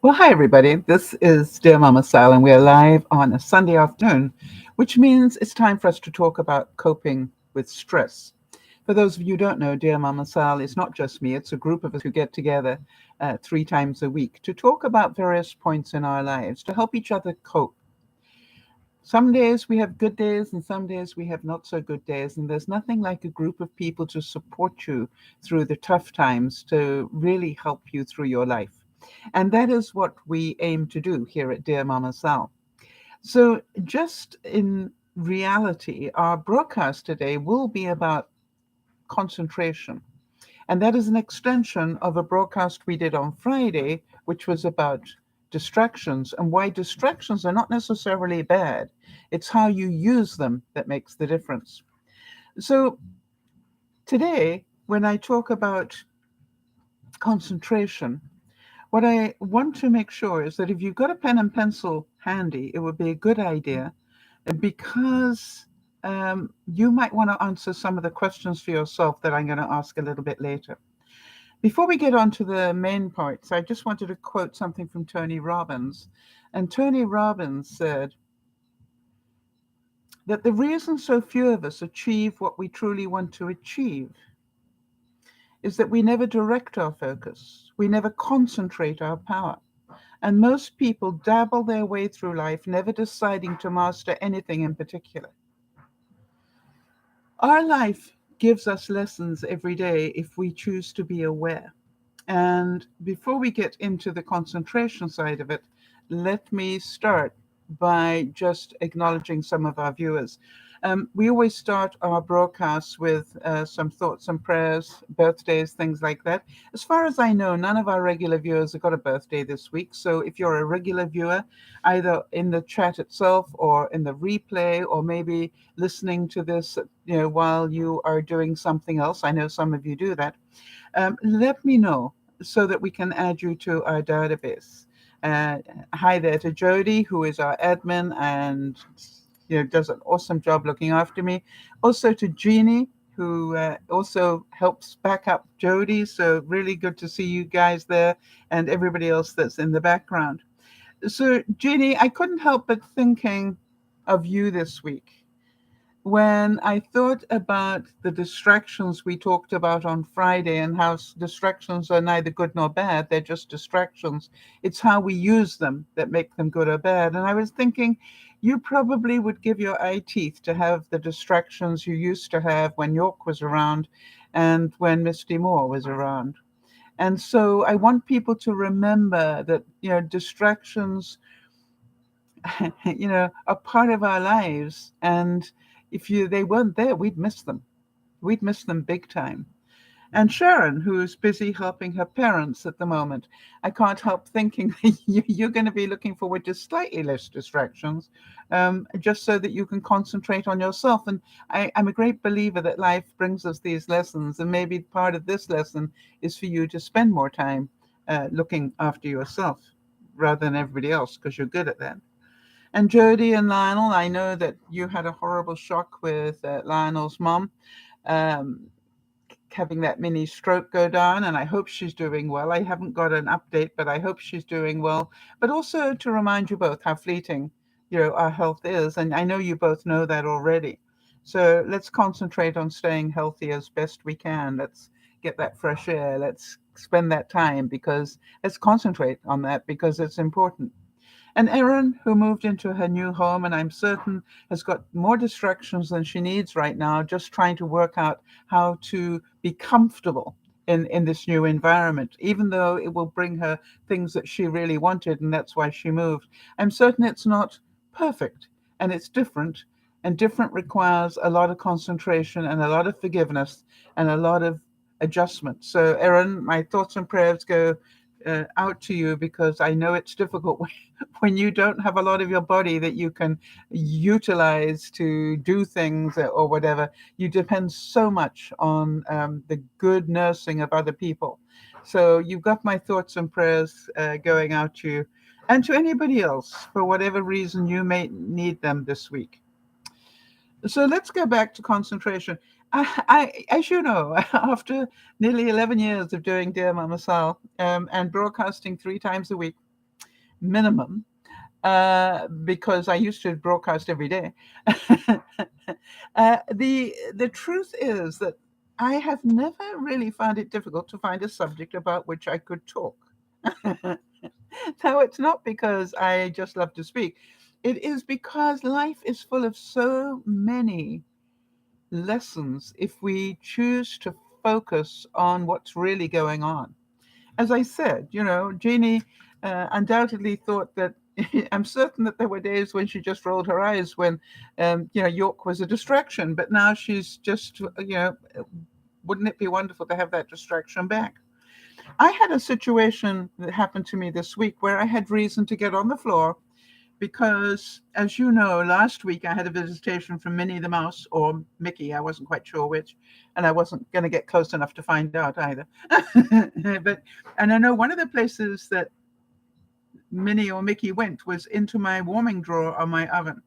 Well, hi, everybody. This is Dear Mama Sal, and we're live on a Sunday afternoon, which means it's time for us to talk about coping with stress. For those of you who don't know, Dear Mama Sal is not just me, it's a group of us who get together 3 times a week to talk about various points in our lives to help each other cope. Some days we have good days, and some days we have not so good days, and there's nothing like a group of people to support you through the tough times to really help you through your life. And that is what we aim to do here at Dear Mama Sal. So, just in reality, our broadcast today will be about concentration. And that is an extension of a broadcast we did on Friday, which was about distractions and why distractions are not necessarily bad. It's how you use them that makes the difference. So, today, when I talk about concentration, what I want to make sure is that if you've got a pen and pencil handy, it would be a good idea because you might want to answer some of the questions for yourself that I'm going to ask a little bit later. Before we get on to the main parts, I just wanted to quote something from Tony Robbins. And Tony Robbins said that the reason so few of us achieve what we truly want to achieve is that we never direct our focus, we never concentrate our power. And most people dabble their way through life, never deciding to master anything in particular. Our life gives us lessons every day if we choose to be aware. And before we get into the concentration side of it, let me start by just acknowledging some of our viewers. We always start our broadcasts with some thoughts and prayers, birthdays, things like that. As far as I know, none of our regular viewers have got a birthday this week. So if you're a regular viewer, either in the chat itself or in the replay, or maybe listening to this, while you are doing something else, I know some of you do that. Let me know so that we can add you to our database. Uh, Hi there to Jody, who is our admin and does an awesome job looking after me. Also to Jeannie, who also helps back up Jody. So really good to see you guys there and everybody else that's in the background. So Jeannie, I couldn't help but thinking of you this week when I thought about the distractions we talked about on Friday and how distractions are neither good nor bad, they're just distractions. It's how we use them that make them good or bad. And I was thinking you probably would give your eye teeth to have the distractions you used to have when York was around and when Misty Moore was around. And so I want people to remember that, distractions are part of our lives. And if they weren't there, we'd miss them. We'd miss them big time. And Sharon, who's busy helping her parents at the moment, I can't help thinking that you're going to be looking forward to slightly less distractions, just so that you can concentrate on yourself. And I'm a great believer that life brings us these lessons, and maybe part of this lesson is for you to spend more time looking after yourself rather than everybody else, because you're good at that. And Jody and Lionel, I know that you had a horrible shock with Lionel's mom um, having that mini stroke go down, and I hope she's doing well. I haven't got an update, but I hope she's doing well. But also to remind you both how fleeting, our health is, and I know you both know that already. So let's concentrate on staying healthy as best we can. Let's get that fresh air. Let's spend that time because let's concentrate on that because it's important. And Erin, who moved into her new home and I'm certain has got more distractions than she needs right now, just trying to work out how to be comfortable in this new environment, even though it will bring her things that she really wanted, and that's why she moved. I'm certain it's not perfect and it's different, and different requires a lot of concentration and a lot of forgiveness and a lot of adjustment. So, Erin, my thoughts and prayers go out to you because I know it's difficult when you don't have a lot of your body that you can utilize to do things or whatever. You depend so much on the good nursing of other people. So you've got my thoughts and prayers going out to you and to anybody else for whatever reason you may need them this week. So let's go back to concentration. As you know, after nearly 11 years of doing Dear Mama Sal and broadcasting 3 times a week, minimum, because I used to broadcast every day. The truth is that I have never really found it difficult to find a subject about which I could talk. Now, it's not because I just love to speak. It is because life is full of so many lessons if we choose to focus on what's really going on. As I said, Jeannie undoubtedly thought that. I'm certain that there were days when she just rolled her eyes when, York was a distraction. But now she's just, wouldn't it be wonderful to have that distraction back? I had a situation that happened to me this week where I had reason to get on the floor because, as you know, last week I had a visitation from Minnie the Mouse, or Mickey, I wasn't quite sure which, and I wasn't going to get close enough to find out either. And I know one of the places that Minnie or Mickey went was into my warming drawer on my oven.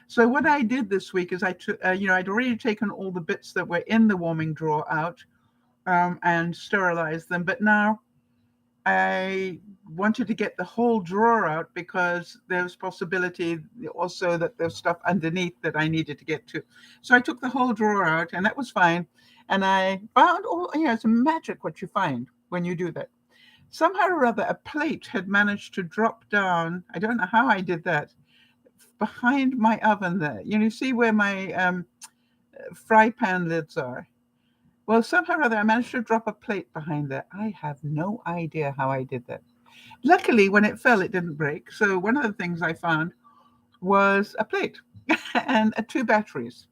So what I did this week is I took, I'd already taken all the bits that were in the warming drawer out, and sterilized them, but now I wanted to get the whole drawer out because there was possibility also that there's stuff underneath that I needed to get to. So I took the whole drawer out, and that was fine. And I found it's magic what you find when you do that. Somehow or other, a plate had managed to drop down. I don't know how I did that, behind my oven there. You see where my fry pan lids are. Well, somehow or other, I managed to drop a plate behind there. I have no idea how I did that. Luckily, when it fell, it didn't break. So one of the things I found was a plate and two batteries.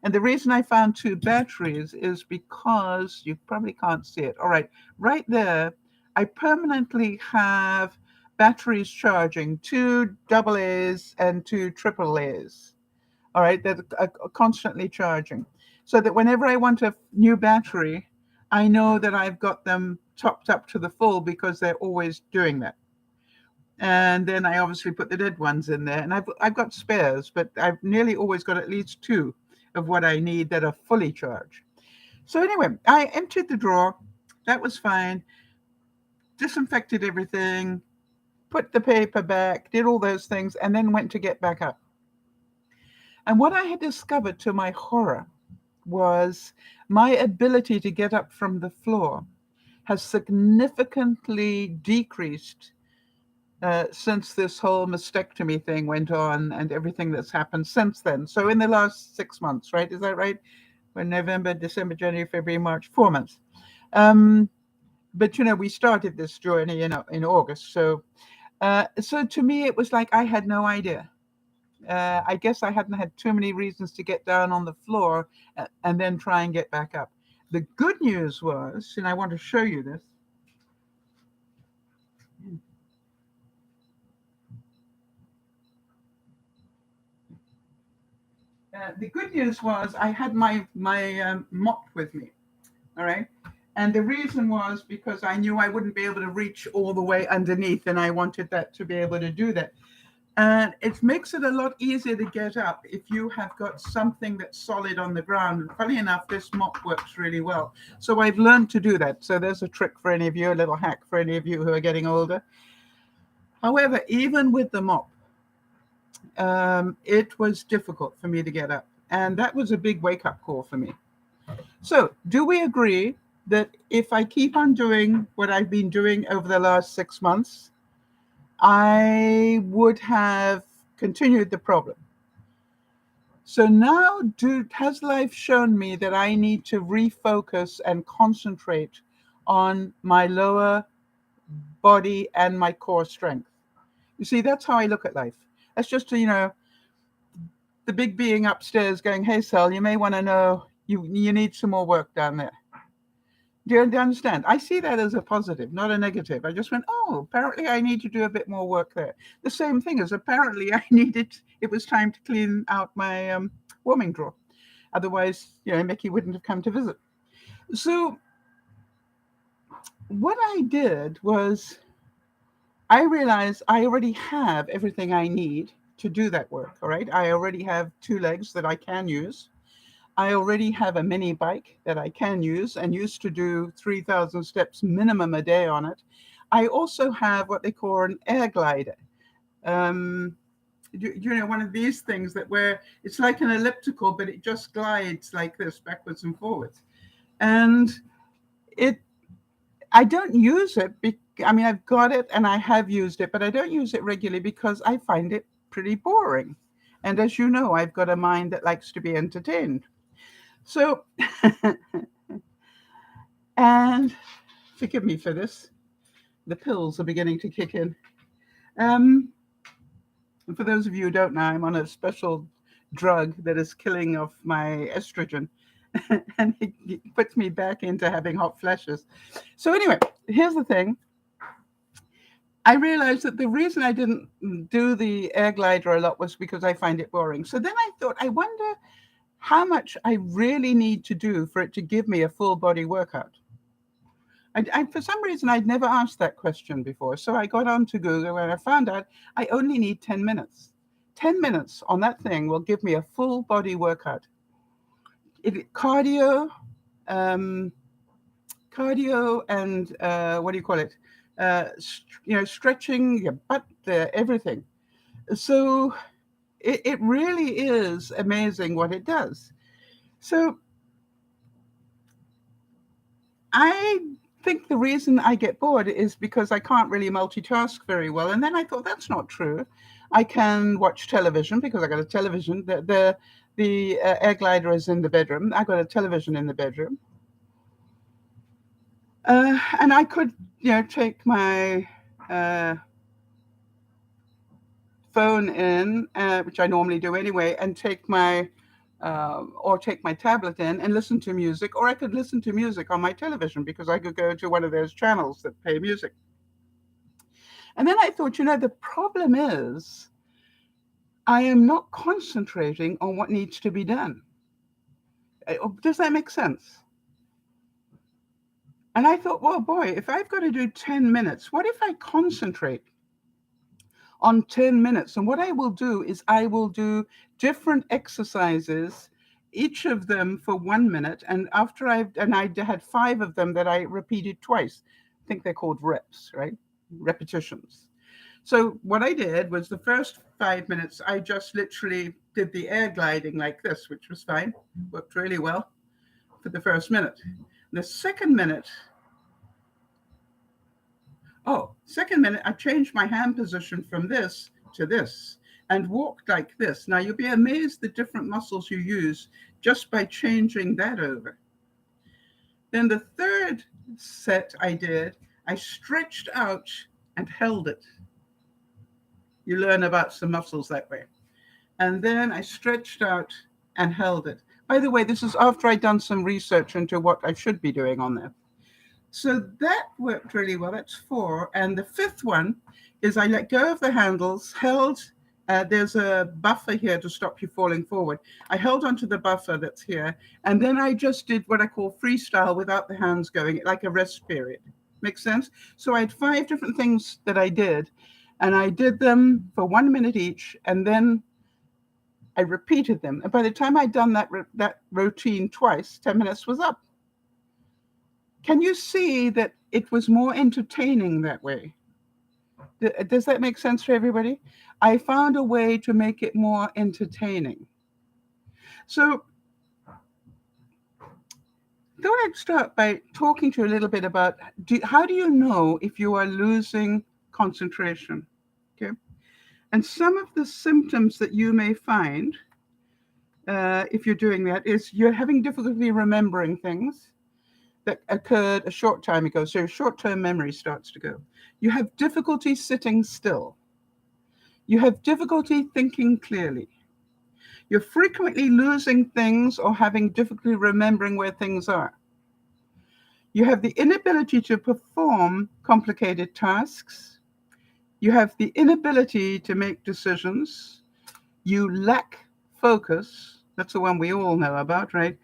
And the reason I found two batteries is because you probably can't see it. All right there, I permanently have batteries charging, two double A's and two triple A's. All right, that are constantly charging, so that whenever I want a new battery, I know that I've got them topped up to the full because they're always doing that. And then I obviously put the dead ones in there, and I've got spares, but I've nearly always got at least two of what I need that are fully charged. So anyway, I emptied the drawer. That was fine. Disinfected everything, put the paper back, did all those things, and then went to get back up. And what I had discovered to my horror was my ability to get up from the floor has significantly decreased since this whole mastectomy thing went on and everything that's happened since then. So in the last 6 months, right? Is that right? When November, December, January, February, March, 4 months. But we started this journey in August. So to me, it was like I had no idea. I guess I hadn't had too many reasons to get down on the floor and then try and get back up. The good news was, and I want to show you this. The good news was I had my mop with me, all right? And the reason was because I knew I wouldn't be able to reach all the way underneath, and I wanted that to be able to do that. And it makes it a lot easier to get up if you have got something that's solid on the ground. And funny enough, this mop works really well. So I've learned to do that. So there's a trick for any of you, a little hack for any of you who are getting older. However, even with the mop, it was difficult for me to get up. And that was a big wake-up call for me. So do we agree that if I keep on doing what I've been doing over the last 6 months, I would have continued the problem? So now has life shown me that I need to refocus and concentrate on my lower body and my core strength? You see, that's how I look at life. That's just, the big being upstairs going, hey, Sal, you may want to know you need some more work down there. Do you understand? I see that as a positive, not a negative. I just went, oh, apparently I need to do a bit more work there. The same thing as apparently it was time to clean out my warming drawer. Otherwise, Mickey wouldn't have come to visit. So what I did was I realized I already have everything I need to do that work, all right? I already have 2 legs that I can use. I already have a mini bike that I can use and used to do 3,000 steps minimum a day on it. I also have what they call an air glider. One of these things that where it's like an elliptical, but it just glides like this backwards and forwards. And it, I don't use it. I mean, I've got it and I have used it, but I don't use it regularly because I find it pretty boring. And as you know, I've got a mind that likes to be entertained. So, and forgive me for this, the pills are beginning to kick in. Um, and for those of you who don't know, I'm on a special drug that is killing off my estrogen and it puts me back into having hot flashes. So anyway, here's the thing. I realized that the reason I didn't do the air glider a lot was because I find it boring. So then I thought, I wonder how much I really need to do for it to give me a full body workout. For some reason, I'd never asked that question before. So I got onto Google and I found out I only need 10 minutes. 10 minutes on that thing will give me a full body workout. Cardio, um, cardio and what do you call it? Stretching your butt, everything. So it really is amazing what it does. So I think the reason I get bored is because I can't really multitask very well. And then I thought that's not true. I can watch television because I got a television. The air glider is in the bedroom. I got a television in the bedroom. And I could, take my phone in, which I normally do anyway, and take my tablet in and listen to music, or I could listen to music on my television because I could go to one of those channels that play music. And then I thought, the problem is I am not concentrating on what needs to be done. Does that make sense? And I thought, well, boy, if I've got to do 10 minutes, what if I concentrate on 10 minutes? And what I will do is I will do different exercises, each of them for 1 minute. And I had 5 of them that I repeated twice. I think they're called reps, right? Repetitions. So what I did was the first 5 minutes, I just literally did the air gliding like this, which was fine. Worked really well for the first minute. The second minute, I changed my hand position from this to this and walked like this. Now, you'll be amazed the different muscles you use just by changing that over. Then the third set I stretched out and held it. You learn about some muscles that way. And then I stretched out and held it. By the way, this is after I'd done some research into what I should be doing on there. So that worked really well. That's 4. And the 5th one is I let go of the handles, held. There's a buffer here to stop you falling forward. I held onto the buffer that's here. And then I just did what I call freestyle without the hands going, like a rest period. Makes sense? So I had 5 different things that I did. And I did them for 1 minute each. And then I repeated them. And by the time I'd done that routine twice, 10 minutes was up. Can you see that it was more entertaining that way? Does that make sense for everybody? I found a way to make it more entertaining. So thought I'd start by talking to you a little bit about how do you know if you are losing concentration? Okay. And some of the symptoms that you may find if you're doing that is you're having difficulty remembering things that occurred a short time ago. So your short-term memory starts to go. You have difficulty sitting still. You have difficulty thinking clearly. You're frequently losing things or having difficulty remembering where things are. You have the inability to perform complicated tasks. You have the inability to make decisions. You lack focus. That's the one we all know about, right?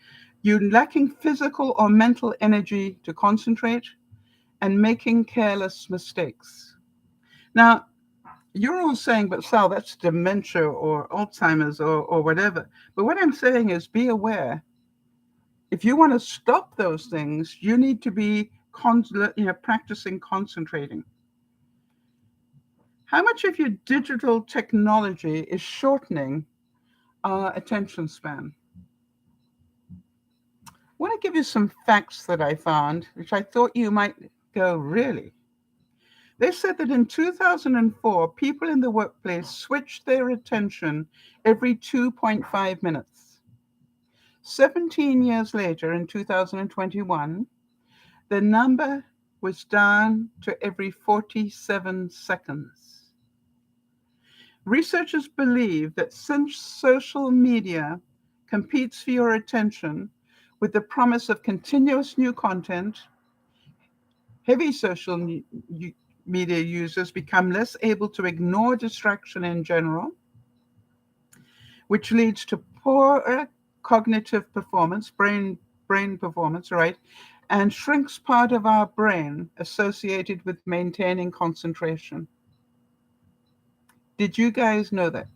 You're lacking physical or mental energy to concentrate and making careless mistakes. Now, you're all saying, but Sal, that's dementia or Alzheimer's or whatever. But what I'm saying is be aware. If you want to stop those things, you need to be practicing concentrating. How much of your digital technology is shortening our attention span? I want to give you some facts that I found, which I thought you might go, really? They said that in 2004, people in the workplace switched their attention every 2.5 minutes. 17 years later, in 2021, the number was down to every 47 seconds. Researchers believe that since social media competes for your attention with the promise of continuous new content, heavy social media users become less able to ignore distraction in general, which leads to poorer cognitive performance, brain performance, right? And shrinks part of our brain associated with maintaining concentration. Did you guys know that?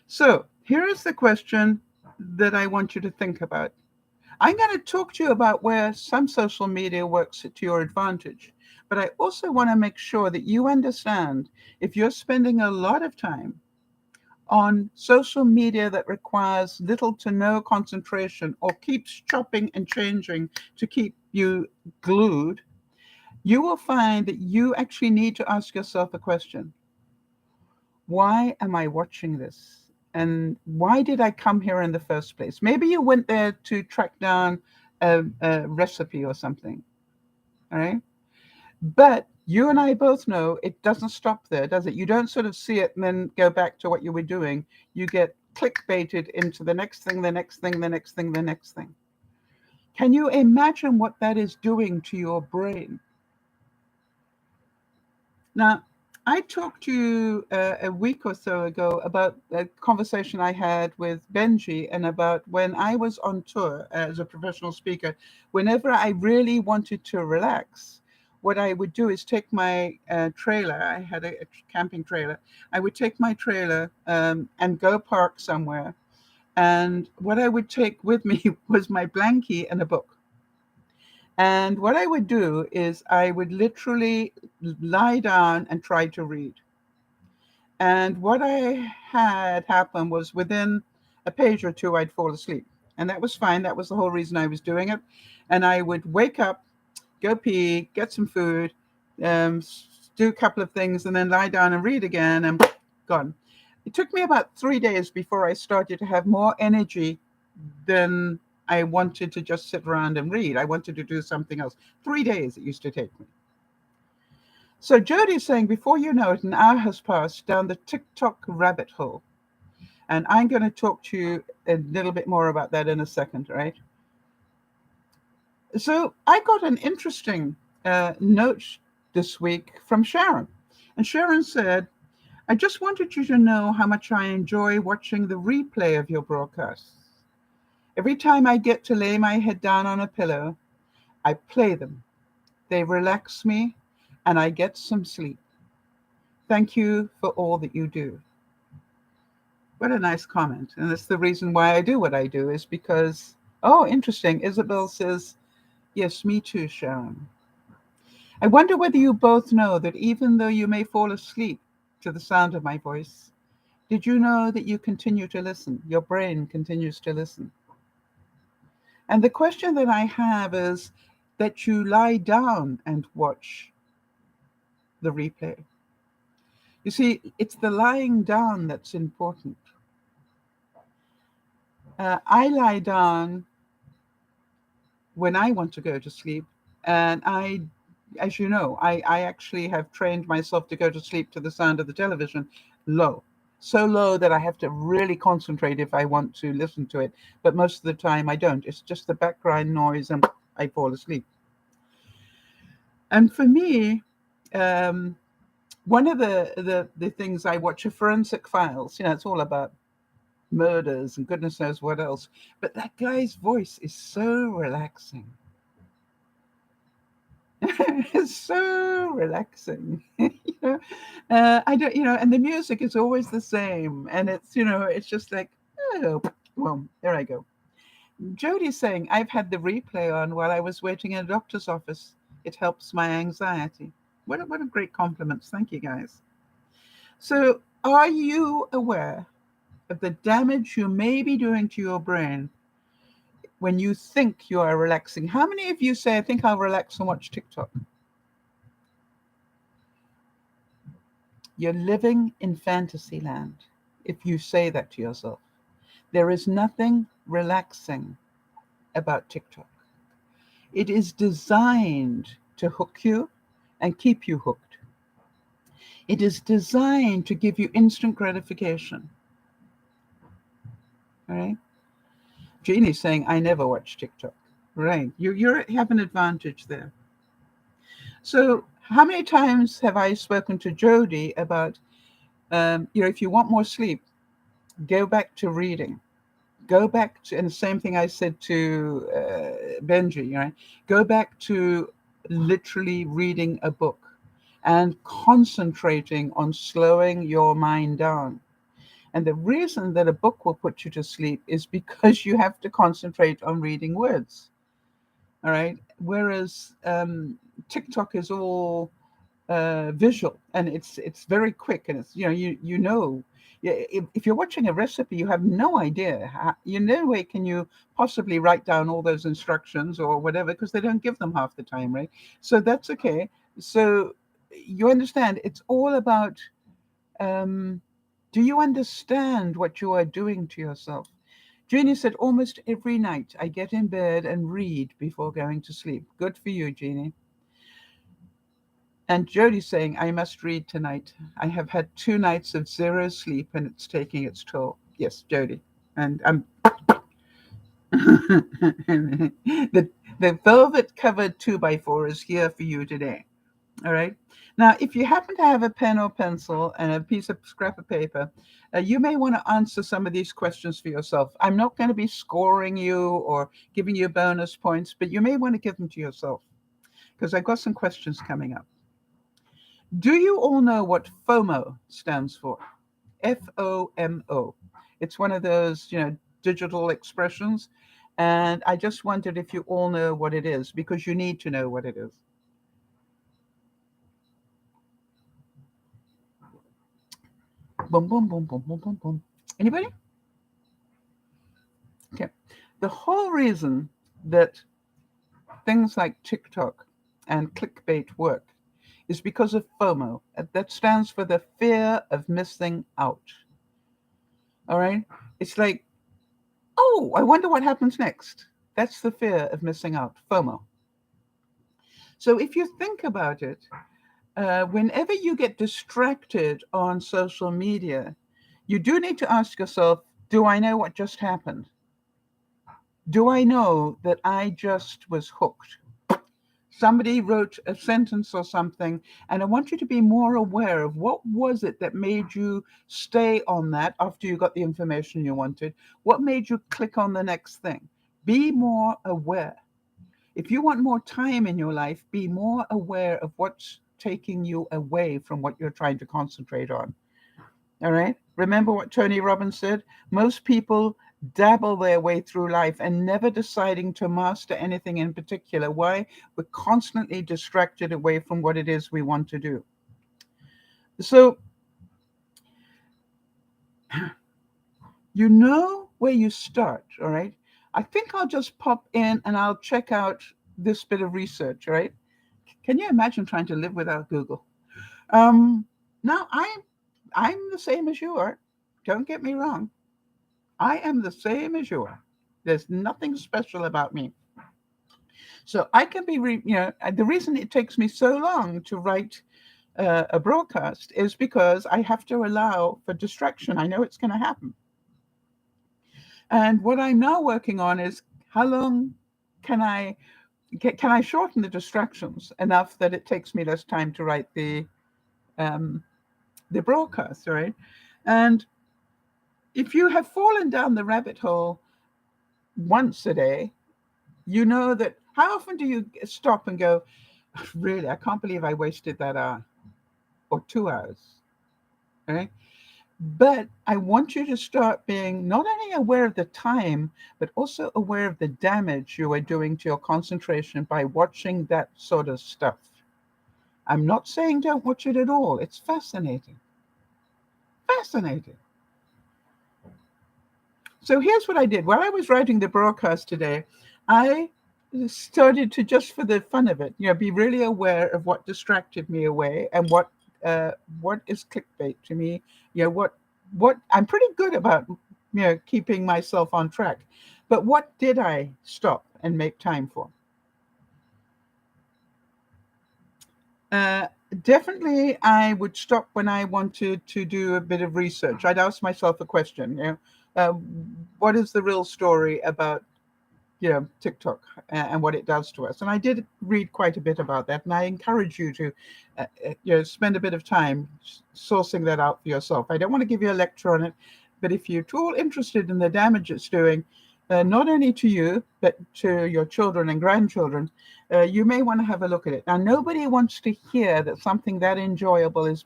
So here is the question that I want you to think about. I'm going to talk to you about where some social media works to your advantage, but I also want to make sure that you understand if you're spending a lot of time on social media that requires little to no concentration or keeps chopping and changing to keep you glued, you will find that you actually need to ask yourself a question. Why am I watching this? And why did I come here in the first place? Maybe you went there to track down a recipe or something, all right? But you and I both know it doesn't stop there, does it? You don't sort of see it and then go back to what you were doing. You get clickbaited into the next thing, the next thing, the next thing, the next thing. Can you imagine what that is doing to your brain? Now, I talked to you a week or so ago about a conversation I had with Benji and about when I was on tour as a professional speaker. Whenever I really wanted to relax, what I would do is take my trailer. I had a camping trailer. I would take my trailer and go park somewhere. And what I would take with me was my blankie and a book. And what I would do is I would literally lie down and try to read. And what I had happen was within a page or two, I'd fall asleep. And that was fine. That was the whole reason I was doing it. And I would wake up, go pee, get some food, do a couple of things, and then lie down and read again, and gone. It took me about 3 days before I started to have more energy than I wanted to just sit around and read. I wanted to do something else. 3 days it used to take me. So Jody's saying, before you know it, an hour has passed down the TikTok rabbit hole. And I'm going to talk to you a little bit more about that in a second, right? So I got an interesting note this week from Sharon. And Sharon said, I just wanted you to know how much I enjoy watching the replay of your broadcasts. Every time I get to lay my head down on a pillow, I play them. They relax me, and I get some sleep. Thank you for all that you do. What a nice comment. And that's the reason why I do what I do, is because, oh, interesting. Isabel says, yes, me too, Sharon. I wonder whether you both know that even though you may fall asleep to the sound of my voice, did you know that you continue to listen? Your brain continues to listen. And the question that I have is that you lie down and watch the replay. You see, it's the lying down that's important. I lie down when I want to go to sleep, and as you know, I actually have trained myself to go to sleep to the sound of the television low. So low that I have to really concentrate if I want to listen to it. But most of the time I don't. It's just the background noise and I fall asleep. And for me, one of the things I watch are forensic files. You know, it's all about murders and goodness knows what else. But that guy's voice is so relaxing. It's so relaxing. I don't, and the music is always the same. And it's, it's just like, oh, well, there I go. Jody's saying, I've had the replay on while I was waiting in a doctor's office. It helps my anxiety. What a great compliments. Thank you, guys. So, are you aware of the damage you may be doing to your brain when you think you are relaxing? How many of you say, I think I'll relax and watch TikTok? You're living in fantasy land if you say that to yourself. There is nothing relaxing about TikTok. It is designed to hook you and keep you hooked. It is designed to give you instant gratification. All right? Jeannie's saying, I never watch TikTok. Right. You have an advantage there. So, how many times have I spoken to Jody about, if you want more sleep, go back to reading. Go back to, and the same thing I said to Benji, right? Go back to literally reading a book and concentrating on slowing your mind down. And the reason that a book will put you to sleep is because you have to concentrate on reading words. All right. Whereas TikTok is all visual, and it's very quick, and it's if you're watching a recipe, you have no idea how, no way can you possibly write down all those instructions or whatever, because they don't give them half the time, right? So that's okay. So you understand, it's all about, do you understand what you are doing to yourself? Jeannie said, almost every night I get in bed and read before going to sleep. Good for you, Jeannie. And Jody's saying, I must read tonight. I have had 2 nights of zero sleep and it's taking its toll. Yes, Jody. And the velvet covered 2x4 is here for you today. All right. Now, if you happen to have a pen or pencil and a piece of scrap of paper, you may want to answer some of these questions for yourself. I'm not going to be scoring you or giving you bonus points, but you may want to give them to yourself, because I've got some questions coming up. Do you all know what FOMO stands for? FOMO. It's one of those, digital expressions. And I just wondered if you all know what it is, because you need to know what it is. Boom, boom, boom, boom, boom, boom, boom. Anybody? Okay. The whole reason that things like TikTok and clickbait work is because of FOMO. That stands for the fear of missing out. All right? It's like, oh, I wonder what happens next. That's the fear of missing out, FOMO. So if you think about it, whenever you get distracted on social media, you do need to ask yourself, do I know what just happened? Do I know that I just was hooked? Somebody wrote a sentence or something, and I want you to be more aware of what was it that made you stay on that after you got the information you wanted. What made you click on the next thing? Be more aware. If you want more time in your life, be more aware of what's taking you away from what you're trying to concentrate on. All right? Remember what Tony Robbins said? Most people dabble their way through life and never deciding to master anything in particular. Why? We're constantly distracted away from what it is we want to do. So, you know where you start, all right? I think I'll just pop in and I'll check out this bit of research, all right? Can you imagine trying to live without Google? Now, I'm the same as you are. Don't get me wrong. I am the same as you are. There's nothing special about me. So I can be, the reason it takes me so long to write a broadcast is because I have to allow for distraction. I know it's going to happen. And what I'm now working on is how long can I shorten the distractions enough that it takes me less time to write the broadcast, right? And if you have fallen down the rabbit hole once a day, you know that. How often do you stop and go, really, I can't believe I wasted that hour or 2 hours, right? But I want you to start being not only aware of the time, but also aware of the damage you are doing to your concentration by watching that sort of stuff. I'm not saying don't watch it at all. It's fascinating. Fascinating. So here's what I did. While I was writing the broadcast today, I started to, just for the fun of it, be really aware of what distracted me away and uh, what is clickbait to me. What I'm pretty good about, keeping myself on track. But what did I stop and make time for? Uh, Definitely, I would stop when I wanted to do a bit of research. I'd ask myself a question. Uh, what is the real story about TikTok and what it does to us? And I did read quite a bit about that, and I encourage you to, spend a bit of time sourcing that out for yourself. I don't want to give you a lecture on it, but if you're at all interested in the damage it's doing, not only to you but to your children and grandchildren, you may want to have a look at it. Now, nobody wants to hear that something that enjoyable is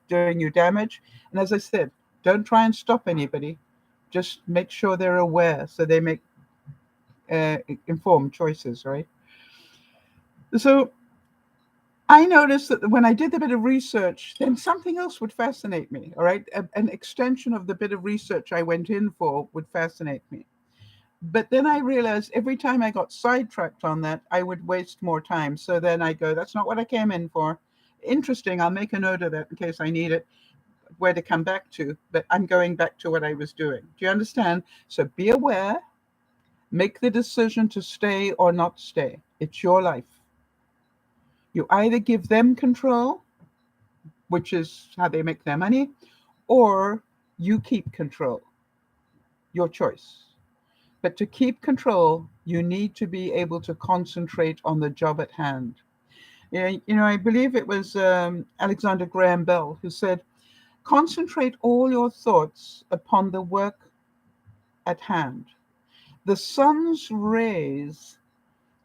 doing you damage. And as I said, don't try and stop anybody. Just make sure they're aware so they make uh, informed choices, right? So I noticed that when I did a bit of research, then something else would fascinate me, all right? An extension of the bit of research I went in for would fascinate me. But then I realized every time I got sidetracked on that, I would waste more time. So then I go, that's not what I came in for. Interesting, I'll make a note of that in case I need it, where to come back to. But I'm going back to what I was doing. Do you understand? So be aware. Make the decision to stay or not stay. It's your life. You either give them control, which is how they make their money, or you keep control. Your choice. But to keep control, you need to be able to concentrate on the job at hand. Yeah, I believe it was Alexander Graham Bell who said, concentrate all your thoughts upon the work at hand. The sun's rays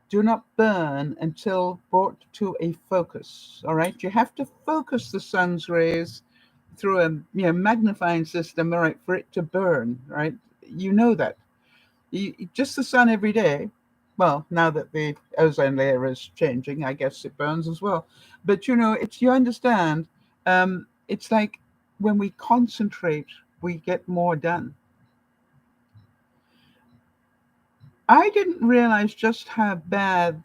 do not burn until brought to a focus. All right, you have to focus the sun's rays through a magnifying system, all right, for it to burn. Right, you know that. Just the sun every day. Well, now that the ozone layer is changing, I guess it burns as well. But it's, you understand. It's like when we concentrate, we get more done. I didn't realize just how bad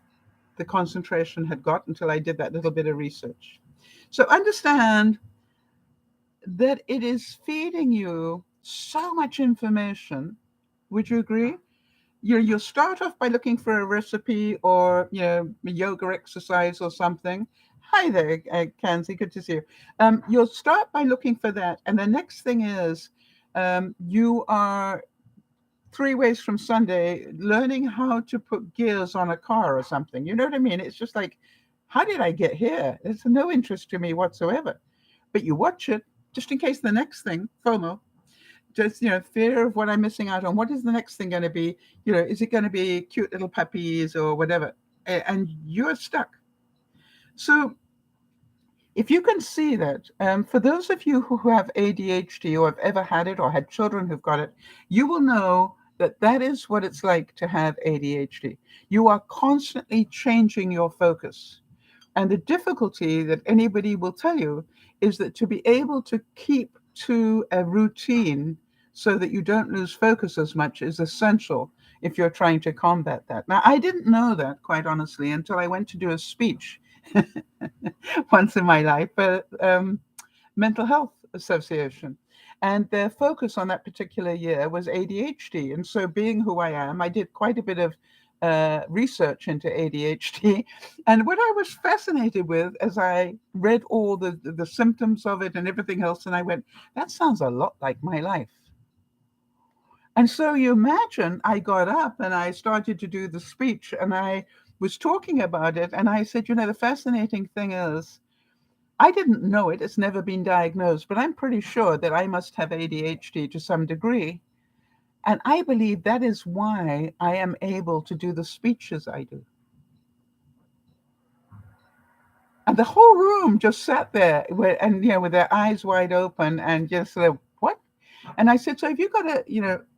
the concentration had got until I did that little bit of research. So understand that it is feeding you so much information. Would you agree? You'll start off by looking for a recipe or a yoga exercise or something. Hi there, Kanzi, good to see you. You'll start by looking for that, and the next thing is you are 3 ways from Sunday learning how to put gears on a car or something. You know what I mean? It's just like, how did I get here? It's no interest to me whatsoever. But you watch it just in case the next thing, FOMO, just fear of what I'm missing out on. What is the next thing going to be? Is it going to be cute little puppies or whatever? And you're stuck. So if you can see that, for those of you who have ADHD or have ever had it or had children who've got it, you will know that that is what it's like to have ADHD. You are constantly changing your focus. And the difficulty that anybody will tell you is that to be able to keep to a routine so that you don't lose focus as much is essential if you're trying to combat that. Now, I didn't know that, quite honestly, until I went to do a speech once in my life, but Mental Health Association. And their focus on that particular year was ADHD. And so, being who I am, I did quite a bit of research into ADHD. And what I was fascinated with as I read all the symptoms of it and everything else, and I went, that sounds a lot like my life. And so you imagine I got up and I started to do the speech and I was talking about it. And I said, the fascinating thing is, I didn't know it. It's never been diagnosed, but I'm pretty sure that I must have ADHD to some degree. And I believe that is why I am able to do the speeches I do. And the whole room just sat there with their eyes wide open and just sort of, what? And I said, so if you've got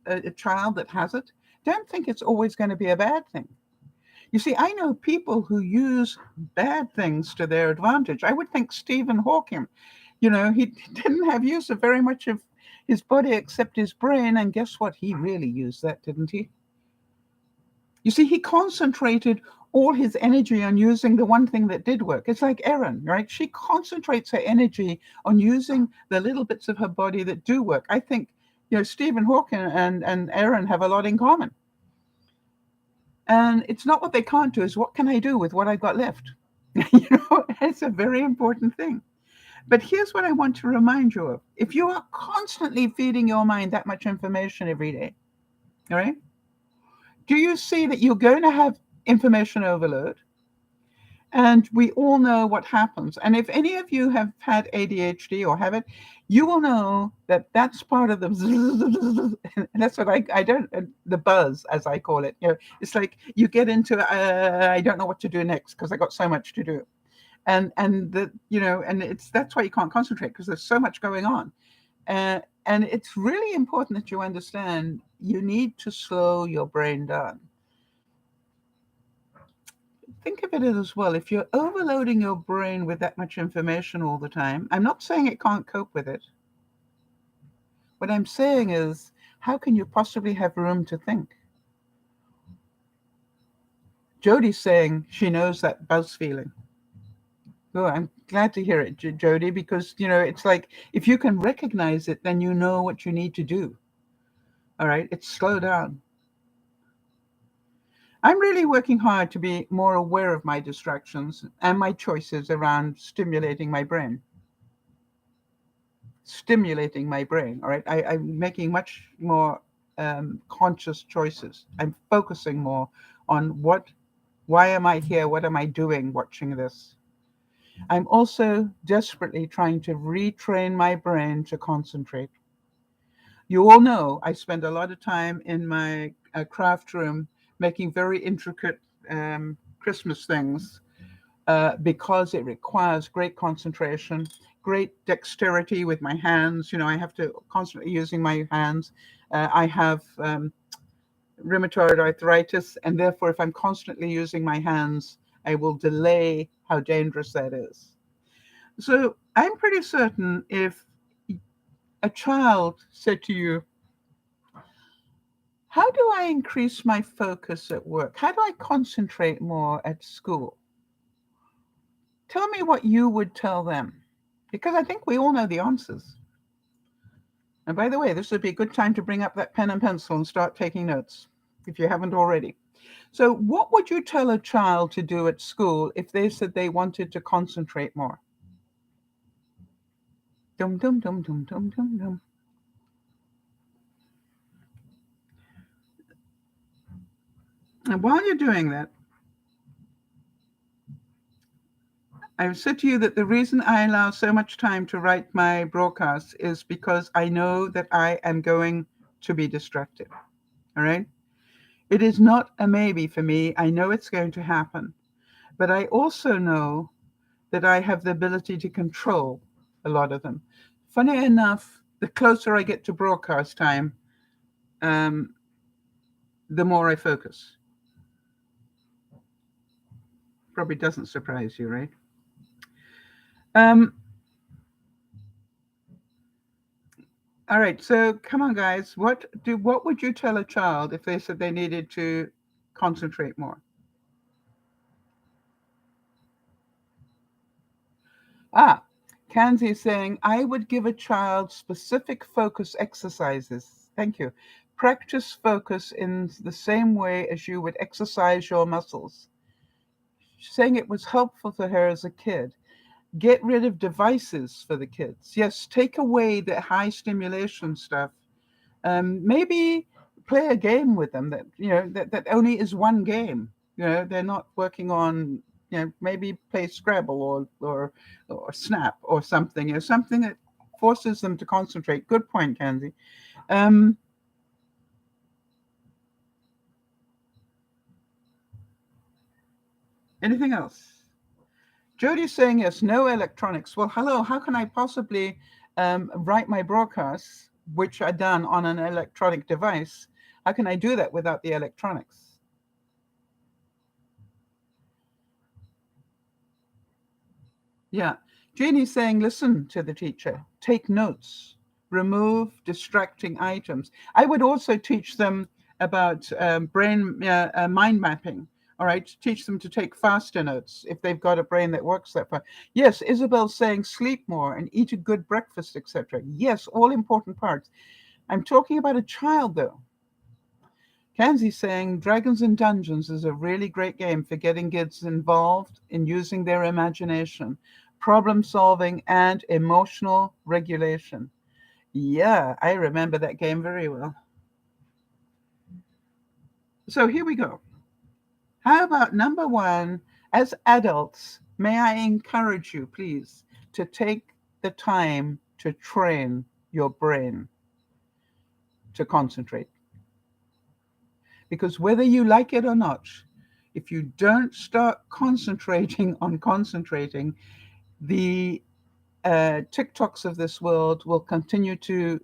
a child that has it, don't think it's always going to be a bad thing. You see, I know people who use bad things to their advantage. I would think Stephen Hawking, he didn't have use of very much of his body except his brain. And guess what? He really used that, didn't he? You see, he concentrated all his energy on using the one thing that did work. It's like Erin, right? She concentrates her energy on using the little bits of her body that do work. I think, Stephen Hawking and Erin have a lot in common. And it's not what they can't do, is what can I do with what I've got left? It's a very important thing. But here's what I want to remind you of. If you are constantly feeding your mind that much information every day, all right, do you see that you're going to have information overload? And we all know what happens. And if any of you have had ADHD or have it, you will know that that's part of the and that's what I don't the buzz, as I call it. It's like you get into I don't know what to do next because I got so much to do, and that's why you can't concentrate because there's so much going on, and it's really important that you understand you need to slow your brain down. Think of it as well. If you're overloading your brain with that much information all the time, I'm not saying it can't cope with it. What I'm saying is, how can you possibly have room to think? Jodi's saying she knows that buzz feeling. Oh, I'm glad to hear it, Jodi, because, it's like if you can recognize it, then you know what you need to do. All right? It's slow down. I'm really working hard to be more aware of my distractions and my choices around stimulating my brain. All right? I'm making much more conscious choices. I'm focusing more on why am I here? What am I doing watching this? I'm also desperately trying to retrain my brain to concentrate. You all know I spend a lot of time in my craft room making very intricate Christmas things because it requires great concentration, great dexterity with my hands. I have to constantly using my hands. I have rheumatoid arthritis, and therefore, if I'm constantly using my hands, I will delay how dangerous that is. So I'm pretty certain if a child said to you, how do I increase my focus at work? How do I concentrate more at school? Tell me what you would tell them, because I think we all know the answers. And by the way, this would be a good time to bring up that pen and pencil and start taking notes, if you haven't already. So what would you tell a child to do at school if they said they wanted to concentrate more? Dum, dum, dum, dum, dum, dum, dum. And while you're doing that, I've said to you that the reason I allow so much time to write my broadcasts is because I know that I am going to be distracted. All right? It is not a maybe for me. I know it's going to happen. But I also know that I have the ability to control a lot of them. Funny enough, the closer I get to broadcast time, the more I focus. Probably doesn't surprise you, right? All right, so come on, guys. What would you tell a child if they said they needed to concentrate more? Kanzi is saying, I would give a child specific focus exercises. Thank you. Practice focus in the same way as you would exercise your muscles. She's saying it was helpful for her as a kid. Get rid of devices for the kids. Yes, take away the high stimulation stuff. Maybe play a game with them that only is one game. They're not working on, maybe play Scrabble or Snap or something. Something that forces them to concentrate. Good point, Kanzi. Anything else? Jody's saying yes, no electronics. Well, hello, how can I possibly write my broadcasts, which are done on an electronic device? How can I do that without the electronics? Yeah. Jeannie's saying, listen to the teacher, take notes, remove distracting items. I would also teach them about mind mapping. All right, teach them to take faster notes if they've got a brain that works that far. Yes, Isabel's saying sleep more and eat a good breakfast, etc. Yes, all important parts. I'm talking about a child, though. Kansie's saying Dragons and Dungeons is a really great game for getting kids involved in using their imagination, problem solving, and emotional regulation. Yeah, I remember that game very well. So here we go. How about number one? As adults, may I encourage you, please, to take the time to train your brain to concentrate. Because whether you like it or not, if you don't start concentrating on concentrating, the TikToks of this world will continue to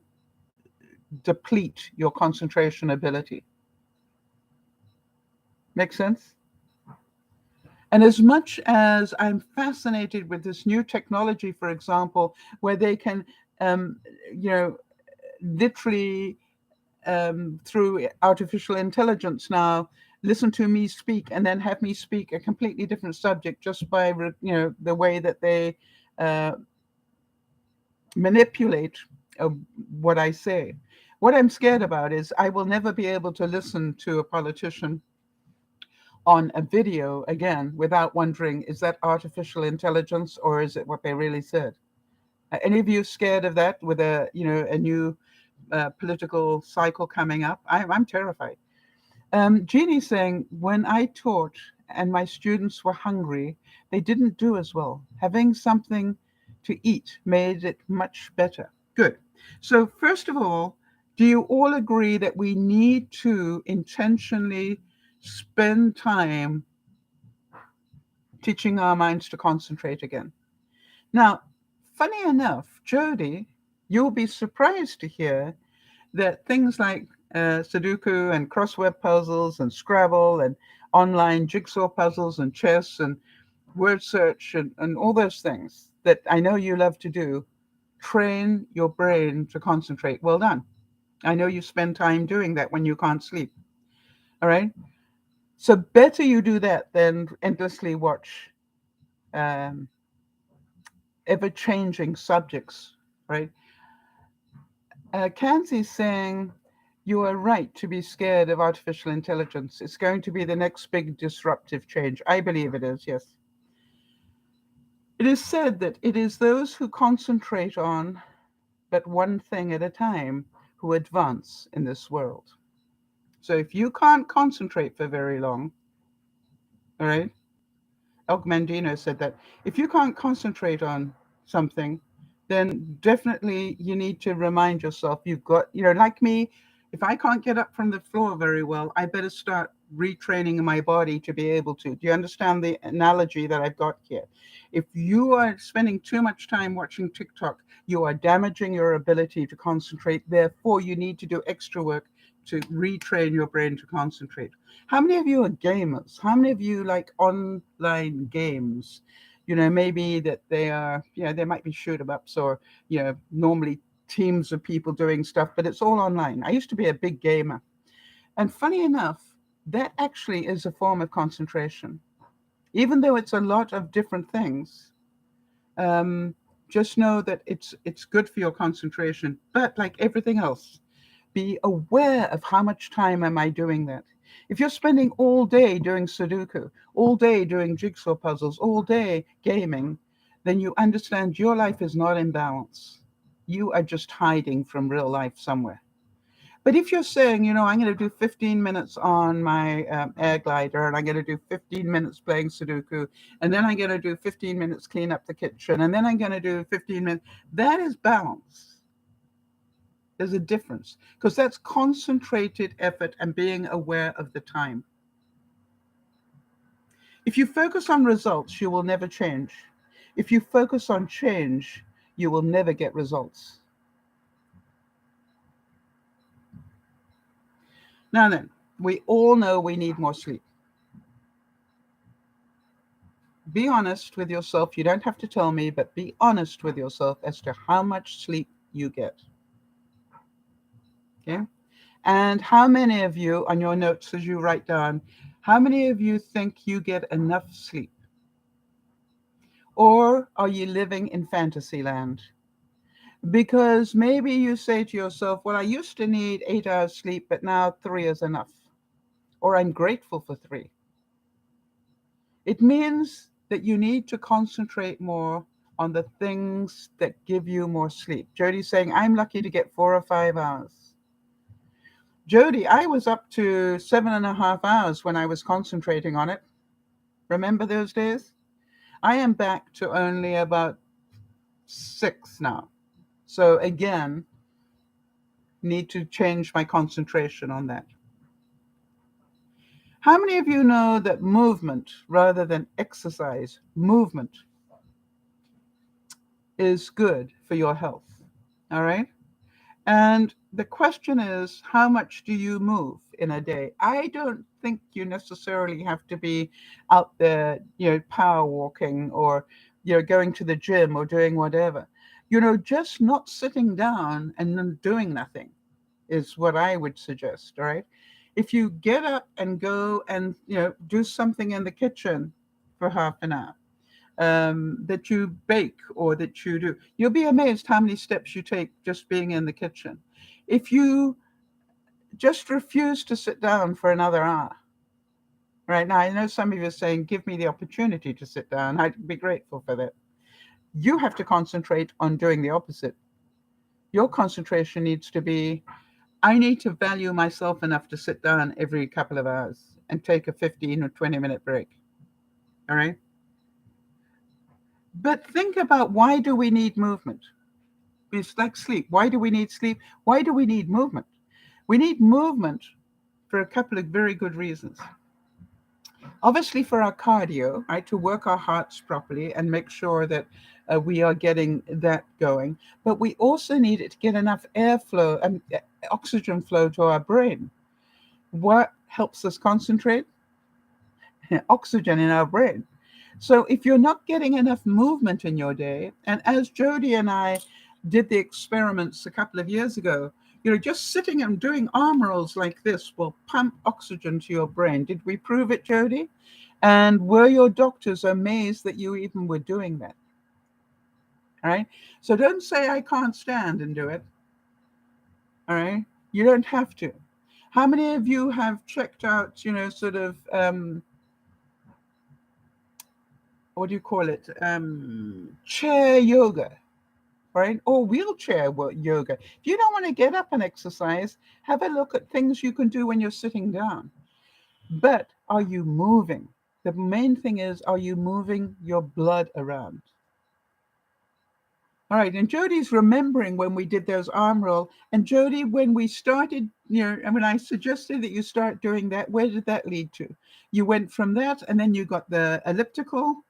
deplete your concentration ability. Make sense? And as much as I'm fascinated with this new technology, for example, where they can, um, you know, literally through artificial intelligence now listen to me speak and then have me speak a completely different subject just by the way that they uh, manipulate uh, what I say. What I'm scared about is I will never be able to listen to a politician on a video again without wondering, is that artificial intelligence or is it what they really said? Any of you scared of that with a new political cycle coming up? I'm terrified. Jeannie's saying, when I taught and my students were hungry, they didn't do as well. Having something to eat made it much better. Good. So, first of all, do you all agree that we need to intentionally spend time teaching our minds to concentrate again? Now, funny enough, Jody, you'll be surprised to hear that things like Sudoku and crossword puzzles and Scrabble and online jigsaw puzzles and chess and word search and all those things that I know you love to do train your brain to concentrate. Well done. I know you spend time doing that when you can't sleep. All right. So better you do that than endlessly watch um, ever changing subjects, right? Kansie's saying, you are right to be scared of artificial intelligence. It's going to be the next big disruptive change. I believe it is, yes. It is said that it is those who concentrate on but one thing at a time who advance in this world. So if you can't concentrate for very long, all right, Elk Mandino said that if you can't concentrate on something, then definitely you need to remind yourself you've got, like me, if I can't get up from the floor very well, I better start retraining my body to be able to. Do you understand the analogy that I've got here? If you are spending too much time watching TikTok, you are damaging your ability to concentrate. Therefore, you need to do extra work to retrain your brain to concentrate. How many of you are gamers? How many of you like online games? Maybe that they are, there might be shoot 'em ups or, normally teams of people doing stuff, but it's all online. I used to be a big gamer. And funny enough, that actually is a form of concentration. Even though it's a lot of different things, um, just know that it's good for your concentration. But like everything else, be aware of how much time am I doing that. If you're spending all day doing Sudoku, all day doing jigsaw puzzles, all day gaming, then you understand your life is not in balance. You are just hiding from real life somewhere. But if you're saying, I'm going to do 15 minutes on my air glider, and I'm going to do 15 minutes playing Sudoku, and then I'm going to do 15 minutes clean up the kitchen, and then I'm going to do 15 minutes, that is balance. There's a difference because that's concentrated effort and being aware of the time. If you focus on results, you will never change. If you focus on change, you will never get results. Now then, we all know we need more sleep. Be honest with yourself. You don't have to tell me, but be honest with yourself as to how much sleep you get. Okay? And how many of you, on your notes as you write down, how many of you think you get enough sleep? Or are you living in fantasy land? Because maybe you say to yourself, well, I used to need 8 hours sleep, but now 3 is enough. Or I'm grateful for 3. It means that you need to concentrate more on the things that give you more sleep. Jody's saying, I'm lucky to get 4 or 5 hours. Jody, I was up to 7.5 hours when I was concentrating on it. Remember those days? I am back to only about 6 now. So again, need to change my concentration on that. How many of you know that movement rather than exercise, movement is good for your health? All right. And the question is, how much do you move in a day? I don't think you necessarily have to be out there, power walking or, going to the gym or doing whatever. Just not sitting down and then doing nothing is what I would suggest, all right? If you get up and go and, do something in the kitchen for half an hour, that you bake or that you do, you'll be amazed how many steps you take just being in the kitchen. If you just refuse to sit down for another hour, right now, I know some of you are saying, give me the opportunity to sit down. I'd be grateful for that. You have to concentrate on doing the opposite. Your concentration needs to be, I need to value myself enough to sit down every couple of hours and take a 15 or 20-minute break. All right? But think about, why do we need movement? It's like sleep. Why do we need sleep? Why do we need movement? We need movement for a couple of very good reasons. Obviously, for our cardio, right, to work our hearts properly and make sure that we are getting that going. But we also need it to get enough airflow and oxygen flow to our brain. What helps us concentrate? Oxygen in our brain. So if you're not getting enough movement in your day, and as Jody and I did the experiments a couple of years ago, just sitting and doing arm rolls like this will pump oxygen to your brain. Did we prove it, Jody? And were your doctors amazed that you even were doing that? All right. So don't say I can't stand and do it. All right. You don't have to. How many of you have checked out, sort of, what do you call it? Chair yoga, right? Or wheelchair yoga. If you don't want to get up and exercise, have a look at things you can do when you're sitting down. But are you moving? The main thing is, are you moving your blood around? All right, and Jody's remembering when we did those arm roll. And Jody, when we started, and when I suggested that you start doing that, where did that lead to? You went from that, and then you got the elliptical.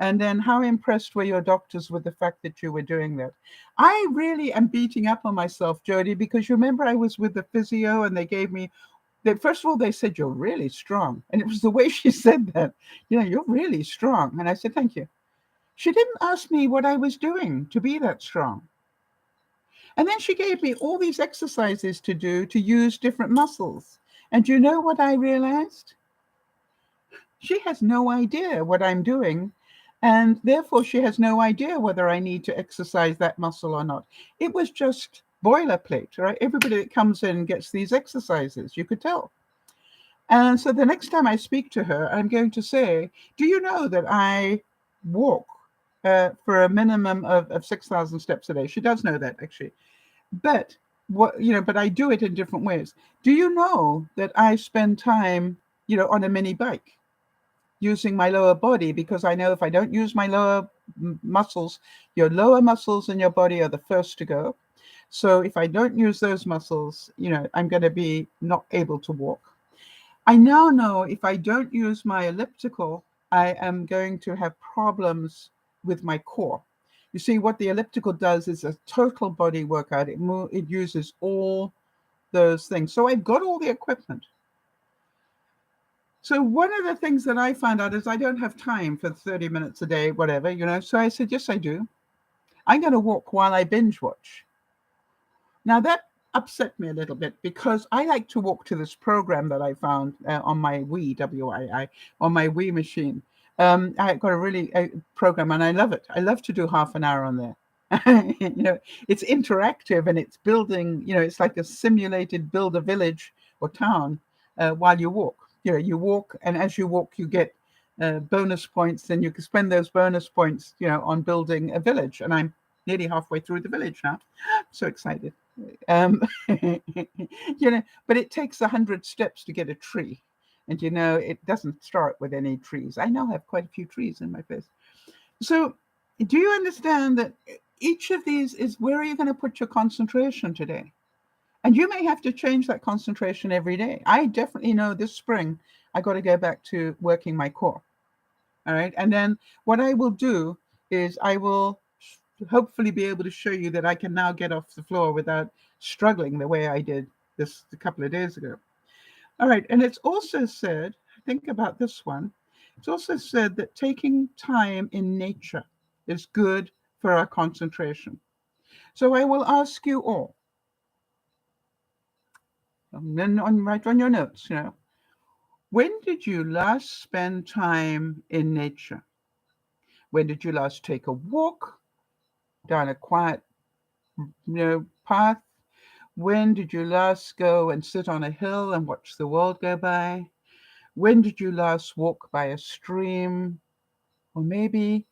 And then how impressed were your doctors with the fact that you were doing that? I really am beating up on myself, Jody, because you remember I was with the physio and they gave me, first of all, they said, you're really strong. And it was the way she said that, you're really strong. And I said, thank you. She didn't ask me what I was doing to be that strong. And then she gave me all these exercises to do to use different muscles. And you know what I realized? She has no idea what I'm doing. And therefore, she has no idea whether I need to exercise that muscle or not. It was just boilerplate, right? Everybody that comes in gets these exercises, you could tell. And so the next time I speak to her, I'm going to say, do you know that I walk for a minimum of 6,000 steps a day? She does know that, actually. But but I do it in different ways. Do you know that I spend time, on a mini bike, using my lower body, because I know if I don't use my lower muscles, your lower muscles in your body are the first to go. So if I don't use those muscles, I'm going to be not able to walk. I now know if I don't use my elliptical, I am going to have problems with my core. You see, what the elliptical does is a total body workout. It uses all those things. So I've got all the equipment. So one of the things that I found out is I don't have time for 30 minutes a day, whatever, So I said, yes, I do. I'm going to walk while I binge watch. Now that upset me a little bit because I like to walk to this program that I found on my Wii, W-I-I, on my Wii machine. I got a really program and I love it. I love to do half an hour on there. It's interactive and it's building, it's like a simulated build a village or town while you walk. You walk, and as you walk, you get bonus points, and you can spend those bonus points, on building a village. And I'm nearly halfway through the village now. So excited. Um, but it takes 100 steps to get a tree. And, it doesn't start with any trees. I now have quite a few trees in my place. So do you understand that each of these is where are you going to put your concentration today? And you may have to change that concentration every day. I definitely know this spring I got to go back to working my core. All right. And then what I will do is I will hopefully be able to show you that I can now get off the floor without struggling the way I did this a couple of days ago. All right. And it's also said, think about this one. It's also said that taking time in nature is good for our concentration. So I will ask you all, and then write on your notes, when did you last spend time in nature? When did you last take a walk down a quiet, path? When did you last go and sit on a hill and watch the world go by? When did you last walk by a stream? Or maybe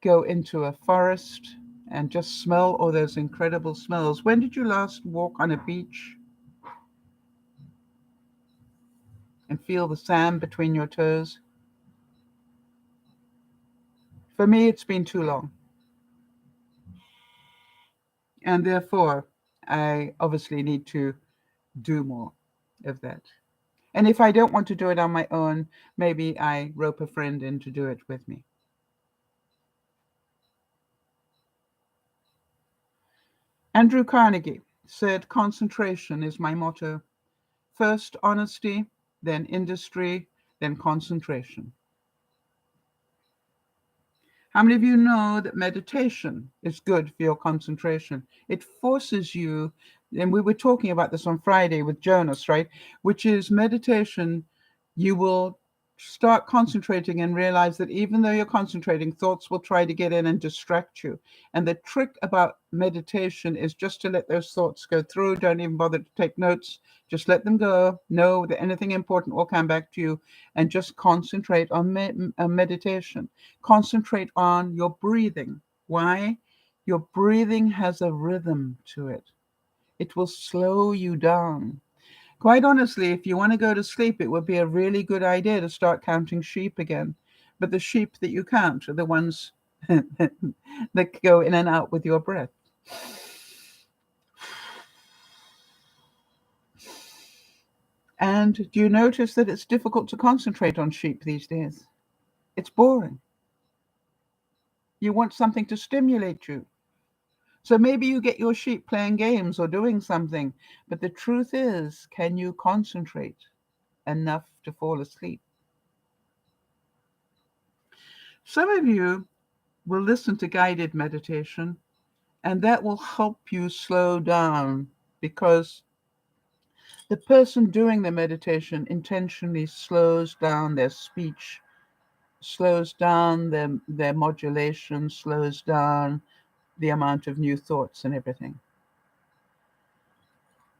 go into a forest and just smell all those incredible smells? When did you last walk on a beach and feel the sand between your toes? For me, it's been too long. And therefore, I obviously need to do more of that. And if I don't want to do it on my own, maybe I rope a friend in to do it with me. Andrew Carnegie said, concentration is my motto. First honesty, then industry, then concentration. How many of you know that meditation is good for your concentration? It forces you, and we were talking about this on Friday with Jonas, right? Which is meditation, you will start concentrating and realize that even though you're concentrating, thoughts will try to get in and distract you. And the trick about meditation is just to let those thoughts go through. Don't even bother to take notes. Just let them go. Know that anything important will come back to you, and just concentrate on meditation. Concentrate on your breathing. Why? Your breathing has a rhythm to it. It will slow you down. Quite honestly, if you want to go to sleep, it would be a really good idea to start counting sheep again. But the sheep that you count are the ones that go in and out with your breath. And do you notice that it's difficult to concentrate on sheep these days? It's boring. You want something to stimulate you. So maybe you get your sheep playing games or doing something. But the truth is, can you concentrate enough to fall asleep? Some of you will listen to guided meditation, and that will help you slow down because the person doing the meditation intentionally slows down their speech, slows down their modulation, slows down the amount of new thoughts and everything.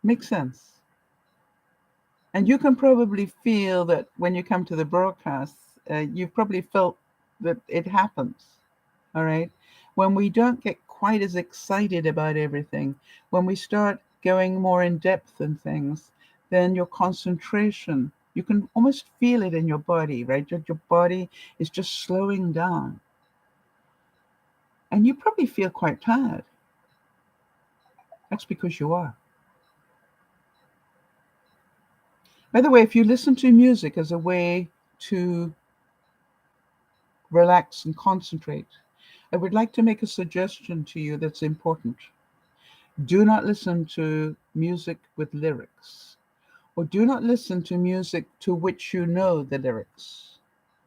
Makes sense. And you can probably feel that when you come to the broadcasts, you've probably felt that it happens. All right. When we don't get quite as excited about everything, when we start going more in depth in things, then your concentration, you can almost feel it in your body, right? Your body is just slowing down. And you probably feel quite tired. That's because you are. By the way, if you listen to music as a way to relax and concentrate, I would like to make a suggestion to you that's important. Do not listen to music with lyrics. or do not listen to music to which you know the lyrics.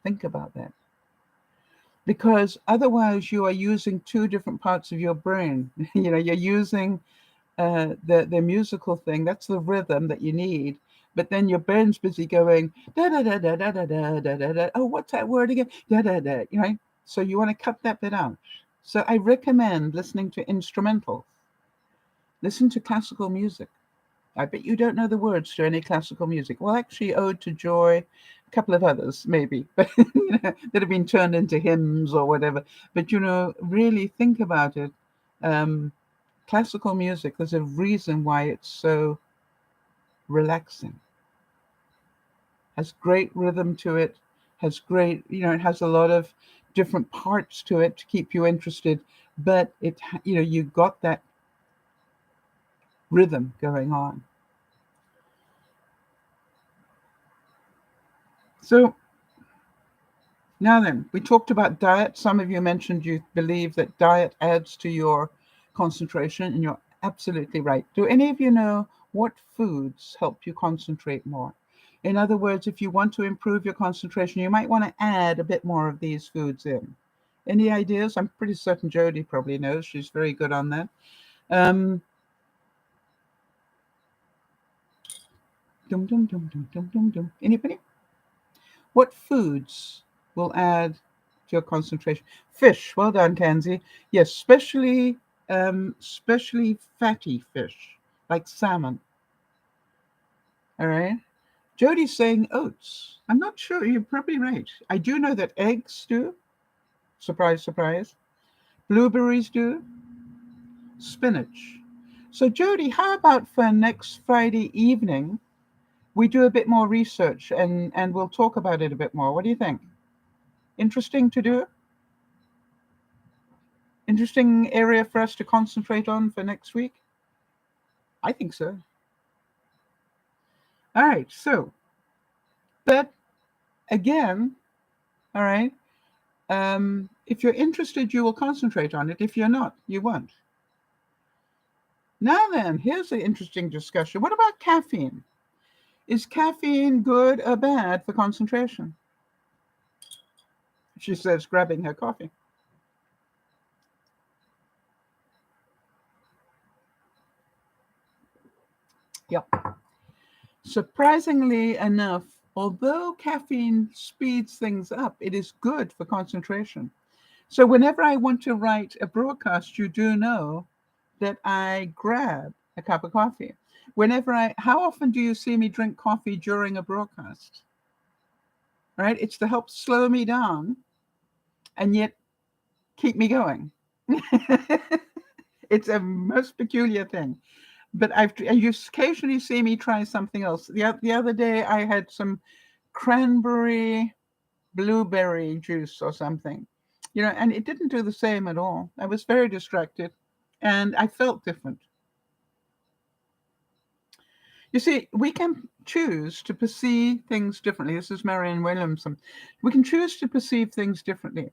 Think about that. Because otherwise you are using two different parts of your brain. You're using the musical thing. That's the rhythm that you need. But then your brain's busy going da da da da da da da da da da. Oh, what's that word again? Da da da. So you want to cut that bit out. So I recommend listening to instrumentals. Listen to classical music. I bet you don't know the words to any classical music. Well, actually, Ode to Joy, a couple of others maybe, but that have been turned into hymns or whatever. But really think about it. Um, Classical music, there's a reason why it's so relaxing. Has great rhythm to it. Has great, it has a lot of different parts to it to keep you interested. But you got that rhythm going on. So now then, we talked about diet. Some of you mentioned you believe that diet adds to your concentration, and you're absolutely right. Do any of you know what foods help you concentrate more? In other words, if you want to improve your concentration, you might want to add a bit more of these foods in. Any ideas? I'm pretty certain Jody probably knows. She's very good on that. Um, dum, dum, dum, dum, dum, dum, dum. Anybody? What foods will add to your concentration? Fish. Well done, Tansy. Yes, especially fatty fish like salmon. All right. Jody's saying oats. I'm not sure. You're probably right. I do know that eggs do. Surprise, surprise. Blueberries do. Spinach. So, Jody, how about for next Friday evening, we do a bit more research and we'll talk about it a bit more. What do you think? Interesting to do? Interesting area for us to concentrate on for next week? I think so. All right. So, but again, all right. If you're interested, you will concentrate on it. If you're not, you won't. Now then, here's an interesting discussion. What about caffeine? Is caffeine good or bad for concentration? She says, grabbing her coffee. Yep. Surprisingly enough, although caffeine speeds things up, it is good for concentration. So whenever I want to write a broadcast, you do know that I grab a cup of coffee. How often do you see me drink coffee during a broadcast? Right? It's to help slow me down and yet keep me going. It's a most peculiar thing. But you occasionally see me try something else. The other day I had some cranberry blueberry juice or something, and it didn't do the same at all. I was very distracted and I felt different. You see, we can choose to perceive things differently. This is Marianne Williamson. We can choose to perceive things differently.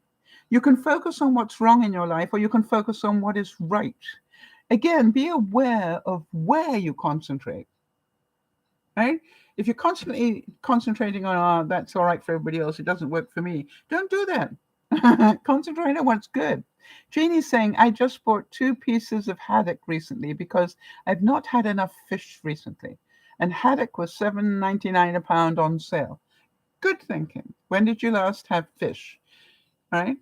You can focus on what's wrong in your life, or you can focus on what is right. Again, be aware of where you concentrate, right? If you're constantly concentrating on, oh, that's all right for everybody else, it doesn't work for me, don't do that. Concentrate on what's good. Jeannie's saying, I just bought 2 pieces of haddock recently because I've not had enough fish recently. And haddock was $7.99 a pound on sale. Good thinking. When did you last have fish? Right?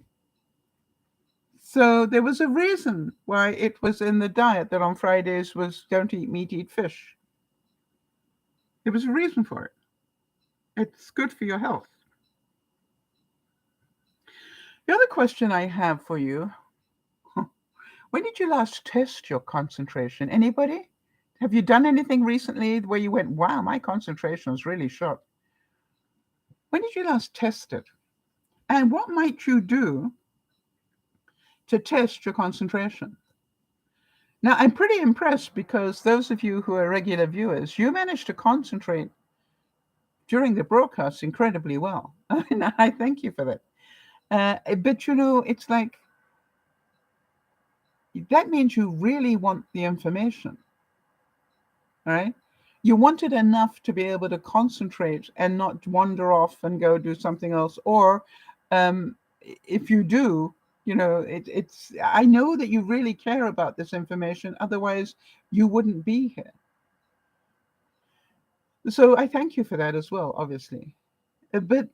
So there was a reason why it was in the diet that on Fridays was don't eat meat, eat fish. There was a reason for it. It's good for your health. The other question I have for you, when did you last test your concentration? Anybody? Have you done anything recently where you went, wow, my concentration is really short? When did you last test it? And what might you do to test your concentration? Now, I'm pretty impressed because those of you who are regular viewers, you managed to concentrate during the broadcast incredibly well. And I thank you for that. But it's like that means you really want the information, right? You want it enough to be able to concentrate and not wander off and go do something else. Or if you do, it's, I know that you really care about this information. Otherwise, you wouldn't be here. So I thank you for that as well, obviously. But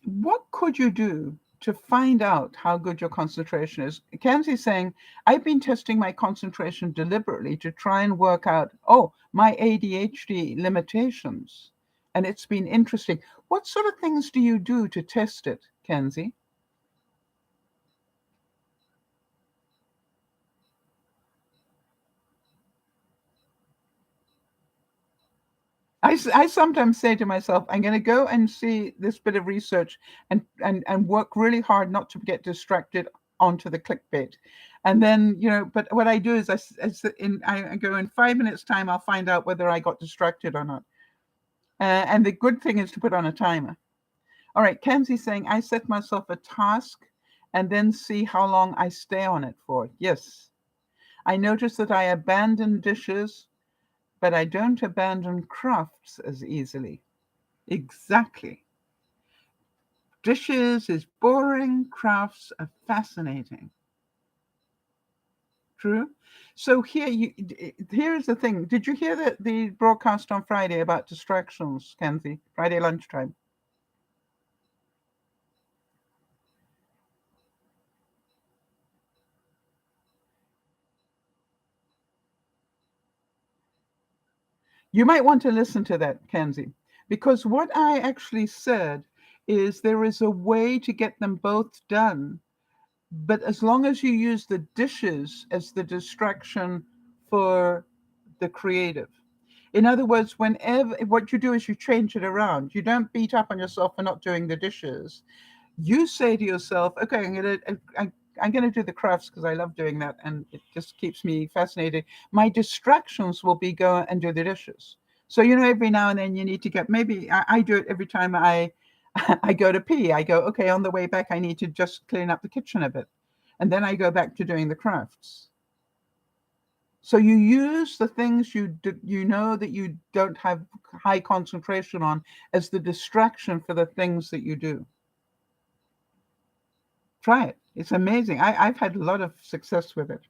what could you do to find out how good your concentration is? Kenzie's saying, I've been testing my concentration deliberately to try and work out, my ADHD limitations. And it's been interesting. What sort of things do you do to test it, Kenzie? I sometimes say to myself, I'm going to go and see this bit of research and work really hard not to get distracted onto the clickbait. And then, but what I do is I go in 5 minutes time, I'll find out whether I got distracted or not. And the good thing is to put on a timer. All right, Kenzie's saying, I set myself a task and then see how long I stay on it for. Yes. I notice that I abandon dishes, but I don't abandon crafts as easily. Exactly. Dishes is boring, crafts are fascinating. True. So here's the thing. Did you hear the broadcast on Friday about distractions, Kenzie? Friday lunchtime. You might want to listen to that, Kenzie, because what I actually said is there is a way to get them both done, but as long as you use the dishes as the distraction for the creative. In other words, whenever what you do is you change it around. You don't beat up on yourself for not doing the dishes. You say to yourself, okay, I'm gonna do the crafts because I love doing that and it just keeps me fascinated. My distractions will be go and do the dishes. So every now and then you need to get, maybe I do it every time I I go to pee. I go, okay, on the way back I need to just clean up the kitchen a bit. And then I go back to doing the crafts. So you use the things you know that you don't have high concentration on as the distraction for the things that you do. Try it. It's amazing. I've had a lot of success with it.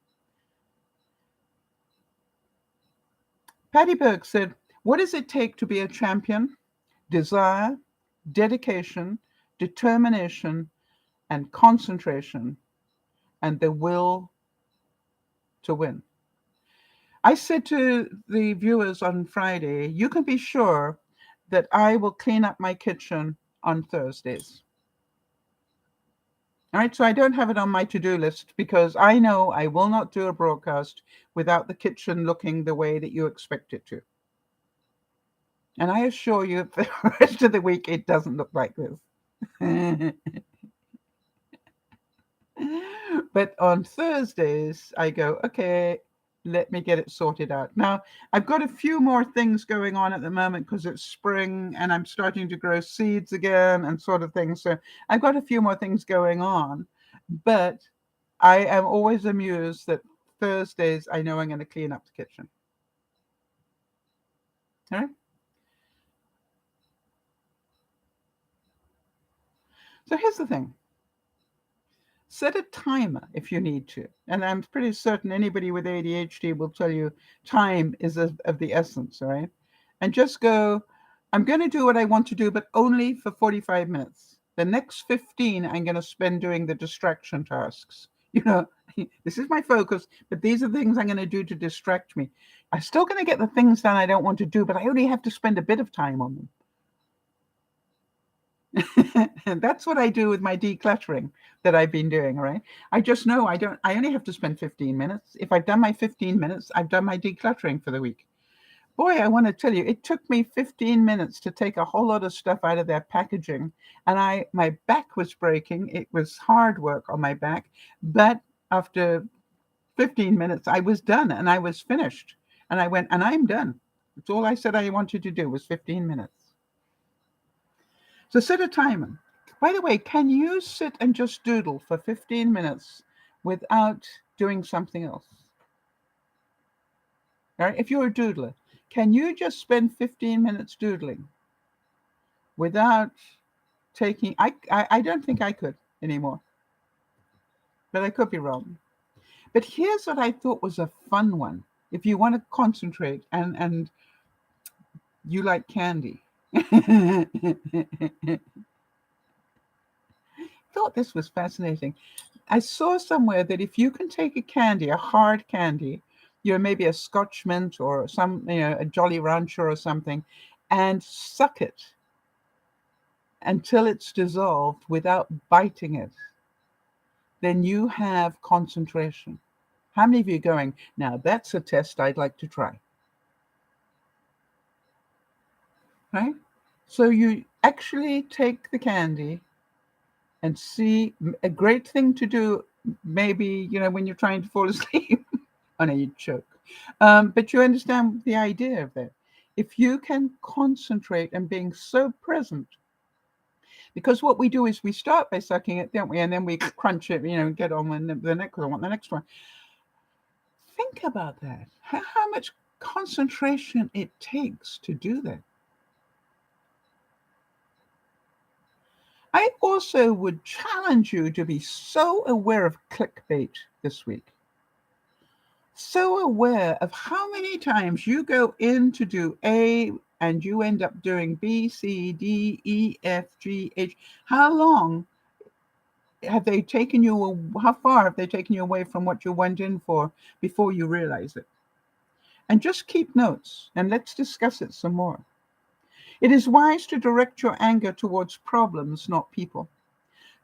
Patty Burke said, what does it take to be a champion? Desire, dedication, determination, and concentration, and the will to win. I said to the viewers on Friday, you can be sure that I will clean up my kitchen on Thursdays. All right, so I don't have it on my to-do list because I know I will not do a broadcast without the kitchen looking the way that you expect it to. And I assure you, for the rest of the week, it doesn't look like this. But on Thursdays, I go, okay, let me get it sorted out. Now, I've got a few more things going on at the moment because it's spring and I'm starting to grow seeds again and sort of things. So I've got a few more things going on, but I am always amused that Thursdays, I know I'm going to clean up the kitchen. All right? So here's the thing. Set a timer if you need to. And I'm pretty certain anybody with ADHD will tell you time is of the essence, all right? And just go, I'm going to do what I want to do, but only for 45 minutes. The next 15, I'm going to spend doing the distraction tasks. This is my focus, but these are things I'm going to do to distract me. I'm still going to get the things done I don't want to do, but I only have to spend a bit of time on them. And that's what I do with my decluttering that I've been doing, right? I just know I only have to spend 15 minutes. If I've done my 15 minutes, I've done my decluttering for the week. Boy, I want to tell you, it took me 15 minutes to take a whole lot of stuff out of their packaging. And my back was breaking. It was hard work on my back. But after 15 minutes, I was done and I was finished. And I went, and I'm done. That's all I said I wanted to do was 15 minutes. So set a timer. By the way, can you sit and just doodle for 15 minutes without doing something else? All right? If you're a doodler, Can you just spend 15 minutes doodling without taking? I don't think I could anymore, but I could be wrong. But here's what I thought was a fun one. If you want to concentrate and you like candy. Thought this was fascinating. I saw somewhere that if you can take a candy, a hard candy, maybe a Scotch mint or a Jolly Rancher or something, and suck it until it's dissolved without biting it, then you have concentration. How many of you are going, now that's a test I'd like to try? Right? So you actually take the candy and see a great thing to do, maybe, when you're trying to fall asleep. Oh, no, you choke. But you understand the idea of that. If you can concentrate and being so present, because what we do is we start by sucking it, don't we? And then we crunch it, get on with the next one, the next one. Think about that. How much concentration it takes to do that. I also would challenge you to be so aware of clickbait this week. So aware of how many times you go in to do A and you end up doing B, C, D, E, F, G, H. How long have they taken you, how far have they taken you away from what you went in for before you realize it? And just keep notes and let's discuss it some more. It is wise to direct your anger towards problems, not people.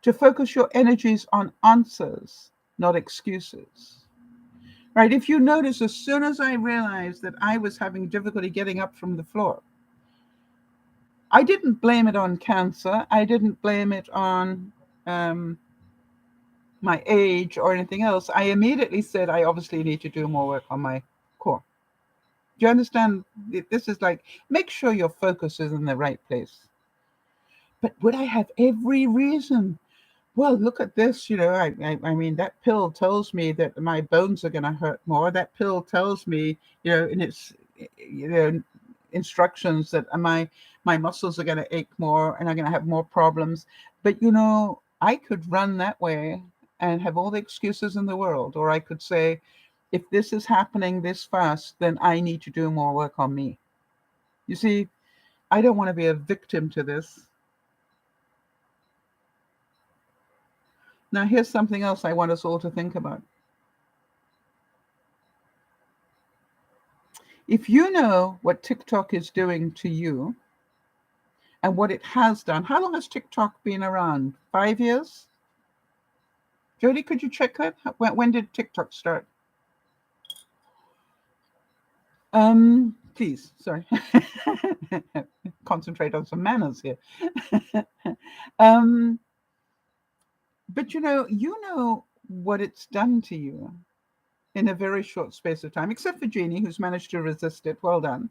To focus your energies on answers, not excuses. Right? If you notice, as soon as I realized that I was having difficulty getting up from the floor, I didn't blame it on cancer. I didn't blame it on my age or anything else. I immediately said, I obviously need to do more work on my core. Do you understand? This is like, make sure your focus is in the right place. But would I have every reason? Well, look at this, I mean, that pill tells me that my bones are going to hurt more. That pill tells me, in its, instructions that my muscles are going to ache more and I'm going to have more problems. But, I could run that way and have all the excuses in the world. Or I could say, if this is happening this fast, then I need to do more work on me. You see, I don't want to be a victim to this. Now, here's something else I want us all to think about. If you know what TikTok is doing to you and what it has done, how long has TikTok been around? 5 years? Jody, could you check that? When did TikTok start? Please, sorry. Concentrate on some manners here. But you know what it's done to you in a very short space of time, except for Jeannie, who's managed to resist it. Well done.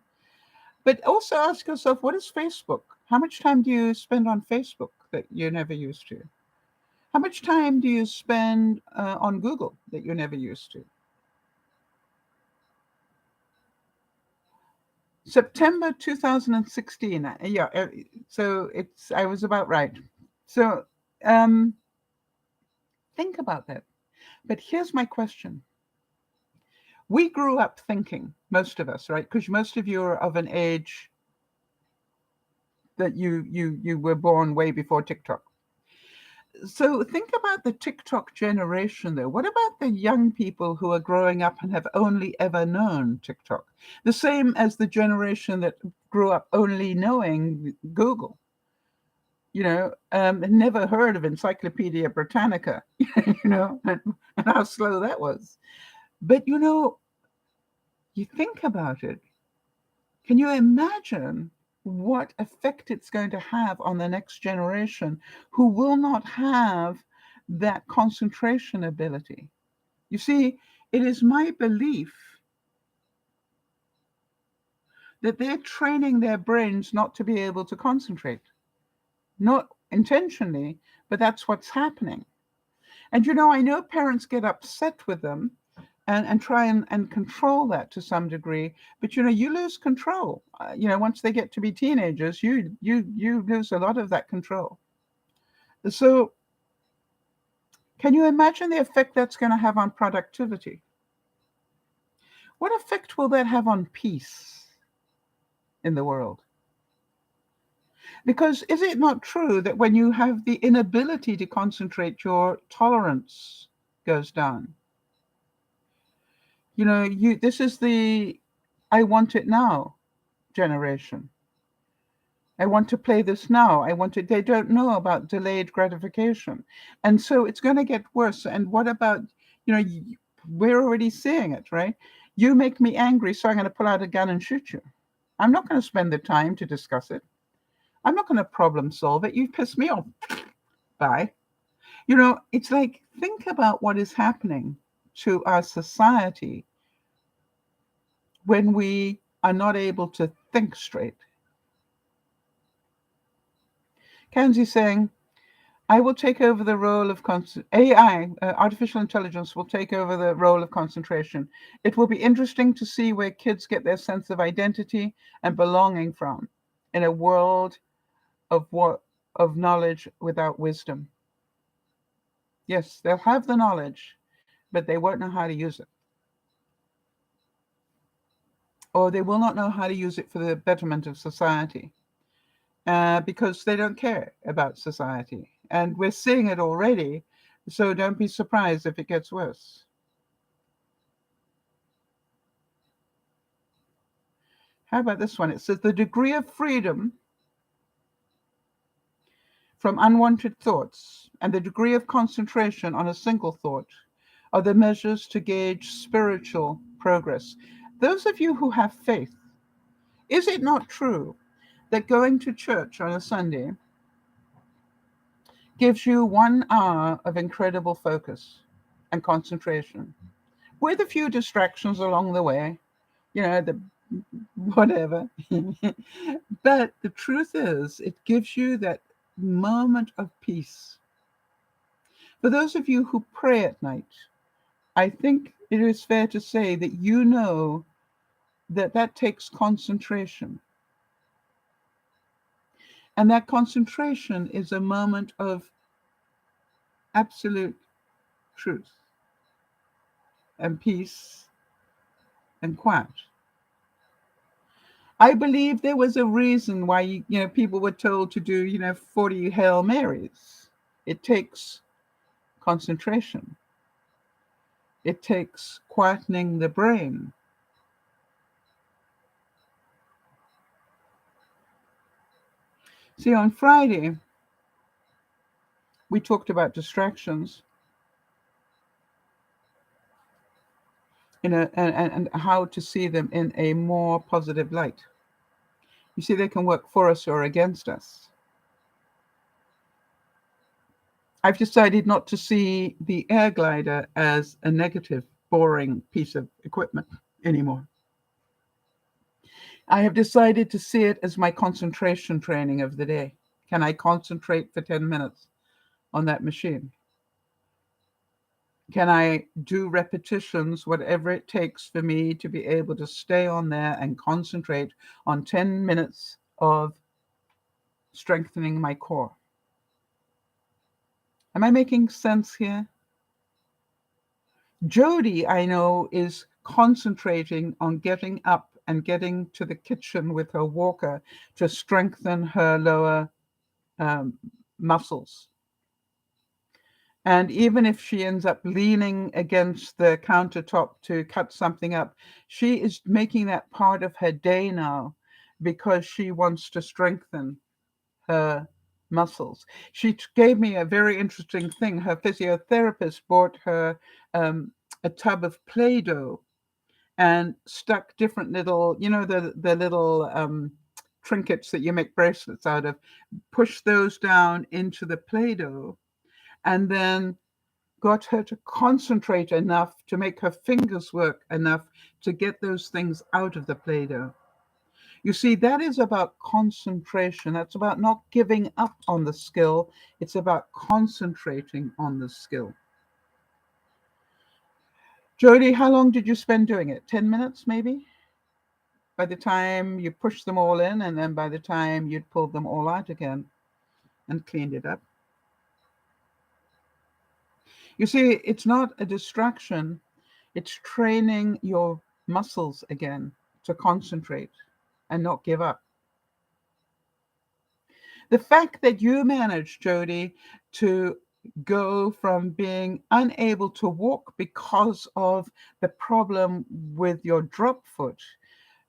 But also ask yourself, what is Facebook? How much time do you spend on Facebook that you never used to? How much time do you spend on Google that you never used to? September 2016. Yeah, so I was about right. So think about that. But here's my question. We grew up thinking, most of us, right? Because most of you are of an age that you were born way before TikTok. So think about the TikTok generation, though. What about the young people who are growing up and have only ever known TikTok? The same as the generation that grew up only knowing Google. Never heard of Encyclopedia Britannica, and how slow that was. But, you think about it. Can you imagine what effect it's going to have on the next generation who will not have that concentration ability? You see, it is my belief that they're training their brains not to be able to concentrate. Not intentionally, but that's what's happening. And I know parents get upset with them and try and control that to some degree. But you lose control. Once they get to be teenagers, you lose a lot of that control. So can you imagine the effect that's going to have on productivity? What effect will that have on peace in the world? Because is it not true that when you have the inability to concentrate, your tolerance goes down? This is the I want it now generation. I want to play this now. They don't know about delayed gratification. And so it's going to get worse. And what about, we're already seeing it, right? You make me angry, so I'm going to pull out a gun and shoot you. I'm not going to spend the time to discuss it. I'm not going to problem solve it. You've pissed me off. Bye. It's like, think about what is happening to our society when we are not able to think straight. Kenzie's saying, I will take over the role of AI, artificial intelligence will take over the role of concentration. It will be interesting to see where kids get their sense of identity and belonging from in a world of knowledge without wisdom. Yes, they'll have the knowledge, but they won't know how to use it. Or they will not know how to use it for the betterment of society, because they don't care about society. And we're seeing it already, so don't be surprised if it gets worse. How about this one? It says the degree of freedom from unwanted thoughts and the degree of concentration on a single thought are the measures to gauge spiritual progress. Those of you who have faith, is it not true that going to church on a Sunday gives you 1 hour of incredible focus and concentration with a few distractions along the way, the whatever. But the truth is, it gives you that moment of peace. For those of you who pray at night, I think it is fair to say that that takes concentration. And that concentration is a moment of absolute truth and peace and quiet. I believe there was a reason why people were told to do 40 Hail Marys. It takes concentration. It takes quietening the brain. See, on Friday, we talked about distractions, and how to see them in a more positive light. You see, they can work for us or against us. I've decided not to see the air glider as a negative, boring piece of equipment anymore. I have decided to see it as my concentration training of the day. Can I concentrate for 10 minutes on that machine? Can I do repetitions, whatever it takes for me to be able to stay on there and concentrate on 10 minutes of strengthening my core? Am I making sense here? Jody, I know, is concentrating on getting up and getting to the kitchen with her walker to strengthen her lower muscles. And even if she ends up leaning against the countertop to cut something up, she is making that part of her day now because she wants to strengthen her muscles. She gave me a very interesting thing. Her physiotherapist bought her a tub of Play-Doh and stuck different little, the little trinkets that you make bracelets out of, pushed those down into the Play-Doh, and then got her to concentrate enough to make her fingers work enough to get those things out of the Play-Doh. You see, that is about concentration. That's about not giving up on the skill. It's about concentrating on the skill. Jody, how long did you spend doing it? 10 minutes maybe? By the time you pushed them all in, and then by the time you'd pulled them all out again and cleaned it up. You see, it's not a distraction, it's training your muscles again to concentrate and not give up. The fact that you managed, Jody, to go from being unable to walk because of the problem with your drop foot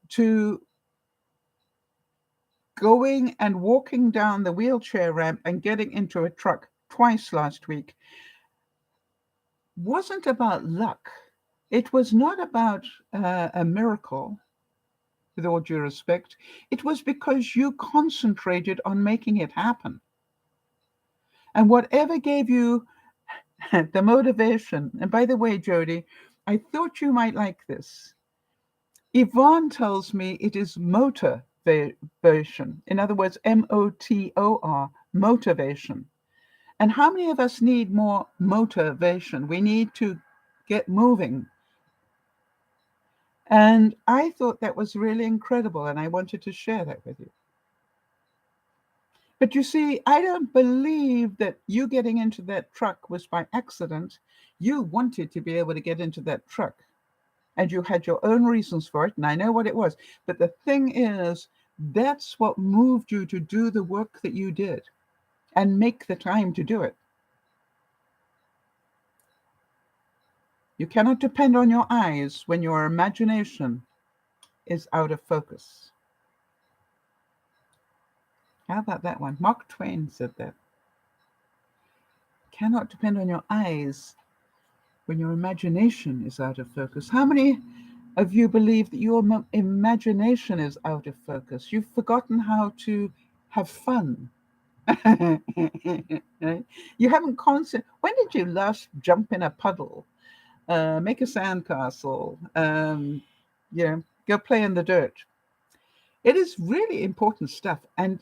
to going and walking down the wheelchair ramp and getting into a truck twice last week wasn't about luck. It was not about a miracle, with all due respect. It was because you concentrated on making it happen. And whatever gave you the motivation, and by the way, Jody, I thought you might like this. Yvonne tells me it is motivation. In other words, MOTOR, motivation. And how many of us need more motivation? We need to get moving. And I thought that was really incredible, and I wanted to share that with you. But you see, I don't believe that you getting into that truck was by accident. You wanted to be able to get into that truck, and you had your own reasons for it, and I know what it was. But the thing is, that's what moved you to do the work that you did and make the time to do it. You cannot depend on your eyes when your imagination is out of focus. How about that one? Mark Twain said that. Cannot depend on your eyes when your imagination is out of focus. How many of you believe that your imagination is out of focus? You've forgotten how to have fun. You haven't When did you last jump in a puddle, make a sandcastle, go play in the dirt? It is really important stuff. And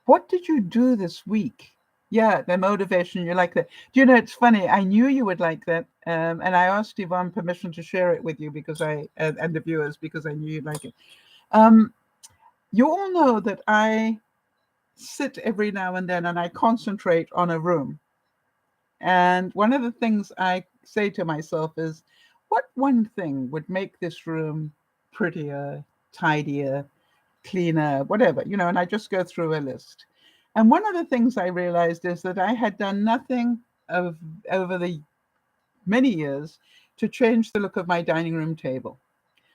what did you do this week? Yeah, the motivation, you like that. Do you know, it's funny. I knew you would like that. And I asked Yvonne permission to share it with you because and the viewers, because I knew you'd like it. You all know that I sit every now and then and I concentrate on a room. And one of the things I say to myself is, what one thing would make this room prettier, tidier, cleaner, whatever, and I just go through a list. And one of the things I realized is that I had done nothing over the many years to change the look of my dining room table.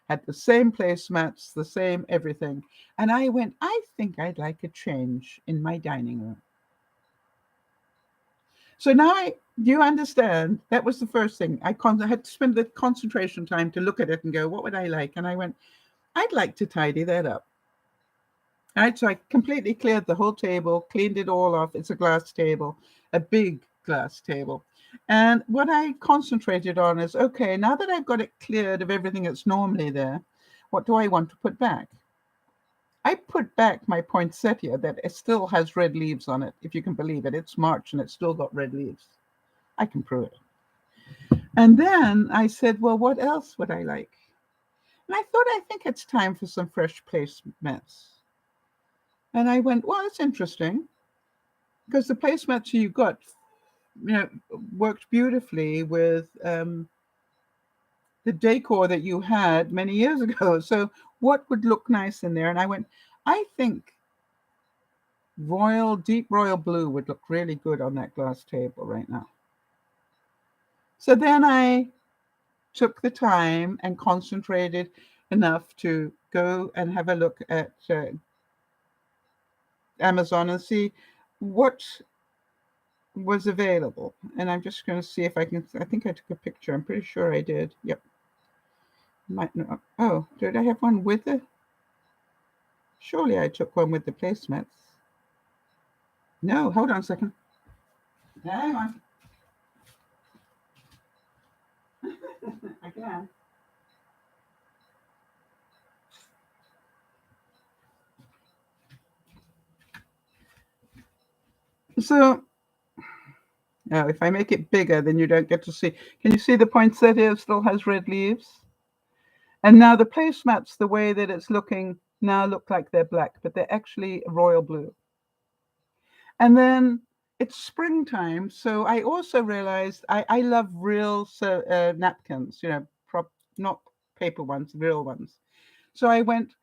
Had the same placemats, the same everything. And I went, I think I'd like a change in my dining room. So now you understand, that was the first thing. I had to spend the concentration time to look at it and go, what would I like? And I went, I'd like to tidy that up. All right, so I completely cleared the whole table, cleaned it all off. It's a glass table, a big glass table. And what I concentrated on is, okay, now that I've got it cleared of everything that's normally there, what do I want to put back? I put back my poinsettia that it still has red leaves on it, if you can believe it. It's March and it's still got red leaves. I can prove it. And then I said, well, what else would I like? And I thought, I think it's time for some fresh placemats. And I went, well, it's interesting because the placemats you got, worked beautifully with the decor that you had many years ago. So what would look nice in there? And I went, I think deep royal blue would look really good on that glass table right now. So then I took the time and concentrated enough to go and have a look at Amazon and see what was available. And I'm just going to see if I think I took a picture. I'm pretty sure I did. Yep. Might not. Oh, did I have one with it? Surely I took one with the placemats. No, hold on a second. Hang on. I can. So Oh, if I make it bigger, then you don't get to see. Can you see the poinsettia still has red leaves? And now the placemats, the way that it's looking now look like they're black, but they're actually royal blue. And then it's springtime, so I also realized I love real napkins, not paper ones, real ones. So I went,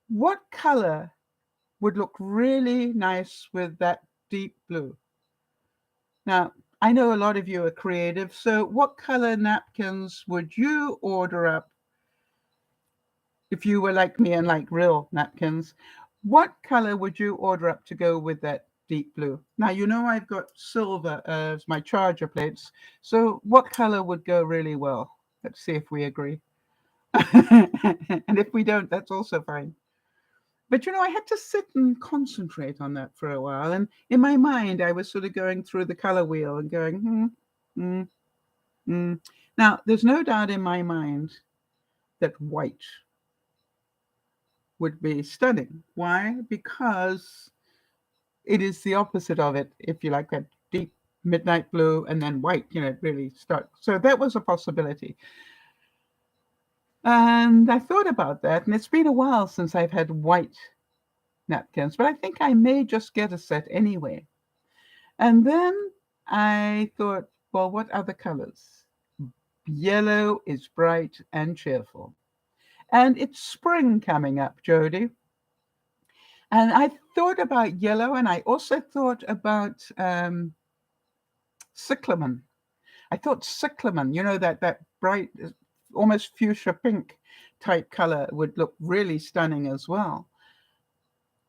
what color would look really nice with that deep blue? Now, I know a lot of you are creative, so what color napkins would you order up if you were like me and like real napkins? What color would you order up to go with that deep blue? Now, I've got silver as my charger plates, so what color would go really well? Let's see if we agree. And if we don't, that's also fine. But I had to sit and concentrate on that for a while. And in my mind, I was sort of going through the color wheel and going, hmm. Now, there's no doubt in my mind that white would be stunning. Why? Because it is the opposite of it, if you like, that deep midnight blue and then white, it really starts. So that was a possibility. And I thought about that, and it's been a while since I've had white napkins, but I think I may just get a set anyway. And then I thought, well, what other colors? Yellow is bright and cheerful. And it's spring coming up, Jody. And I thought about yellow, and I also thought about cyclamen. I thought cyclamen, that bright, almost fuchsia pink type color would look really stunning as well.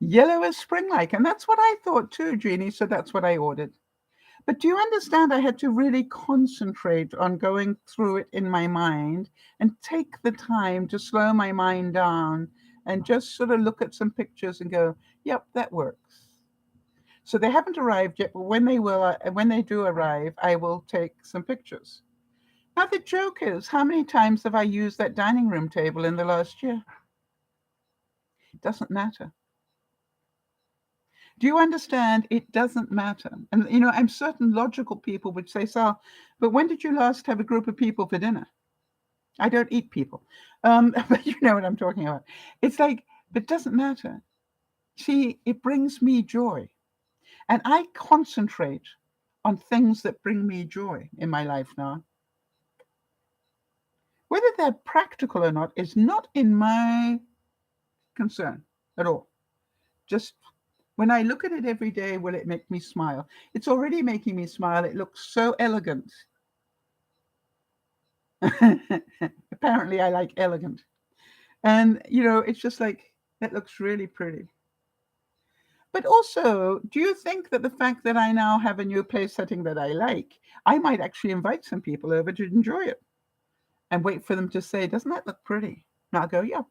Yellow is spring-like, and that's what I thought too, Jeannie, so that's what I ordered. But do you understand I had to really concentrate on going through it in my mind and take the time to slow my mind down and just sort of look at some pictures and go, yep, that works. So they haven't arrived yet, but when they do arrive, I will take some pictures. Now the joke is, how many times have I used that dining room table in the last year? It doesn't matter. Do you understand? It doesn't matter. And, I'm certain logical people would say, Sal, but when did you last have a group of people for dinner? I don't eat people. But you know what I'm talking about. It's like, but it doesn't matter. See, it brings me joy. And I concentrate on things that bring me joy in my life now. Whether they're practical or not is not in my concern at all. Just when I look at it every day, will it make me smile? It's already making me smile. It looks so elegant. Apparently, I like elegant. And, it's just like, that looks really pretty. But also, do you think that the fact that I now have a new place setting that I like, I might actually invite some people over to enjoy it and wait for them to say, doesn't that look pretty? And I'll go, yeah.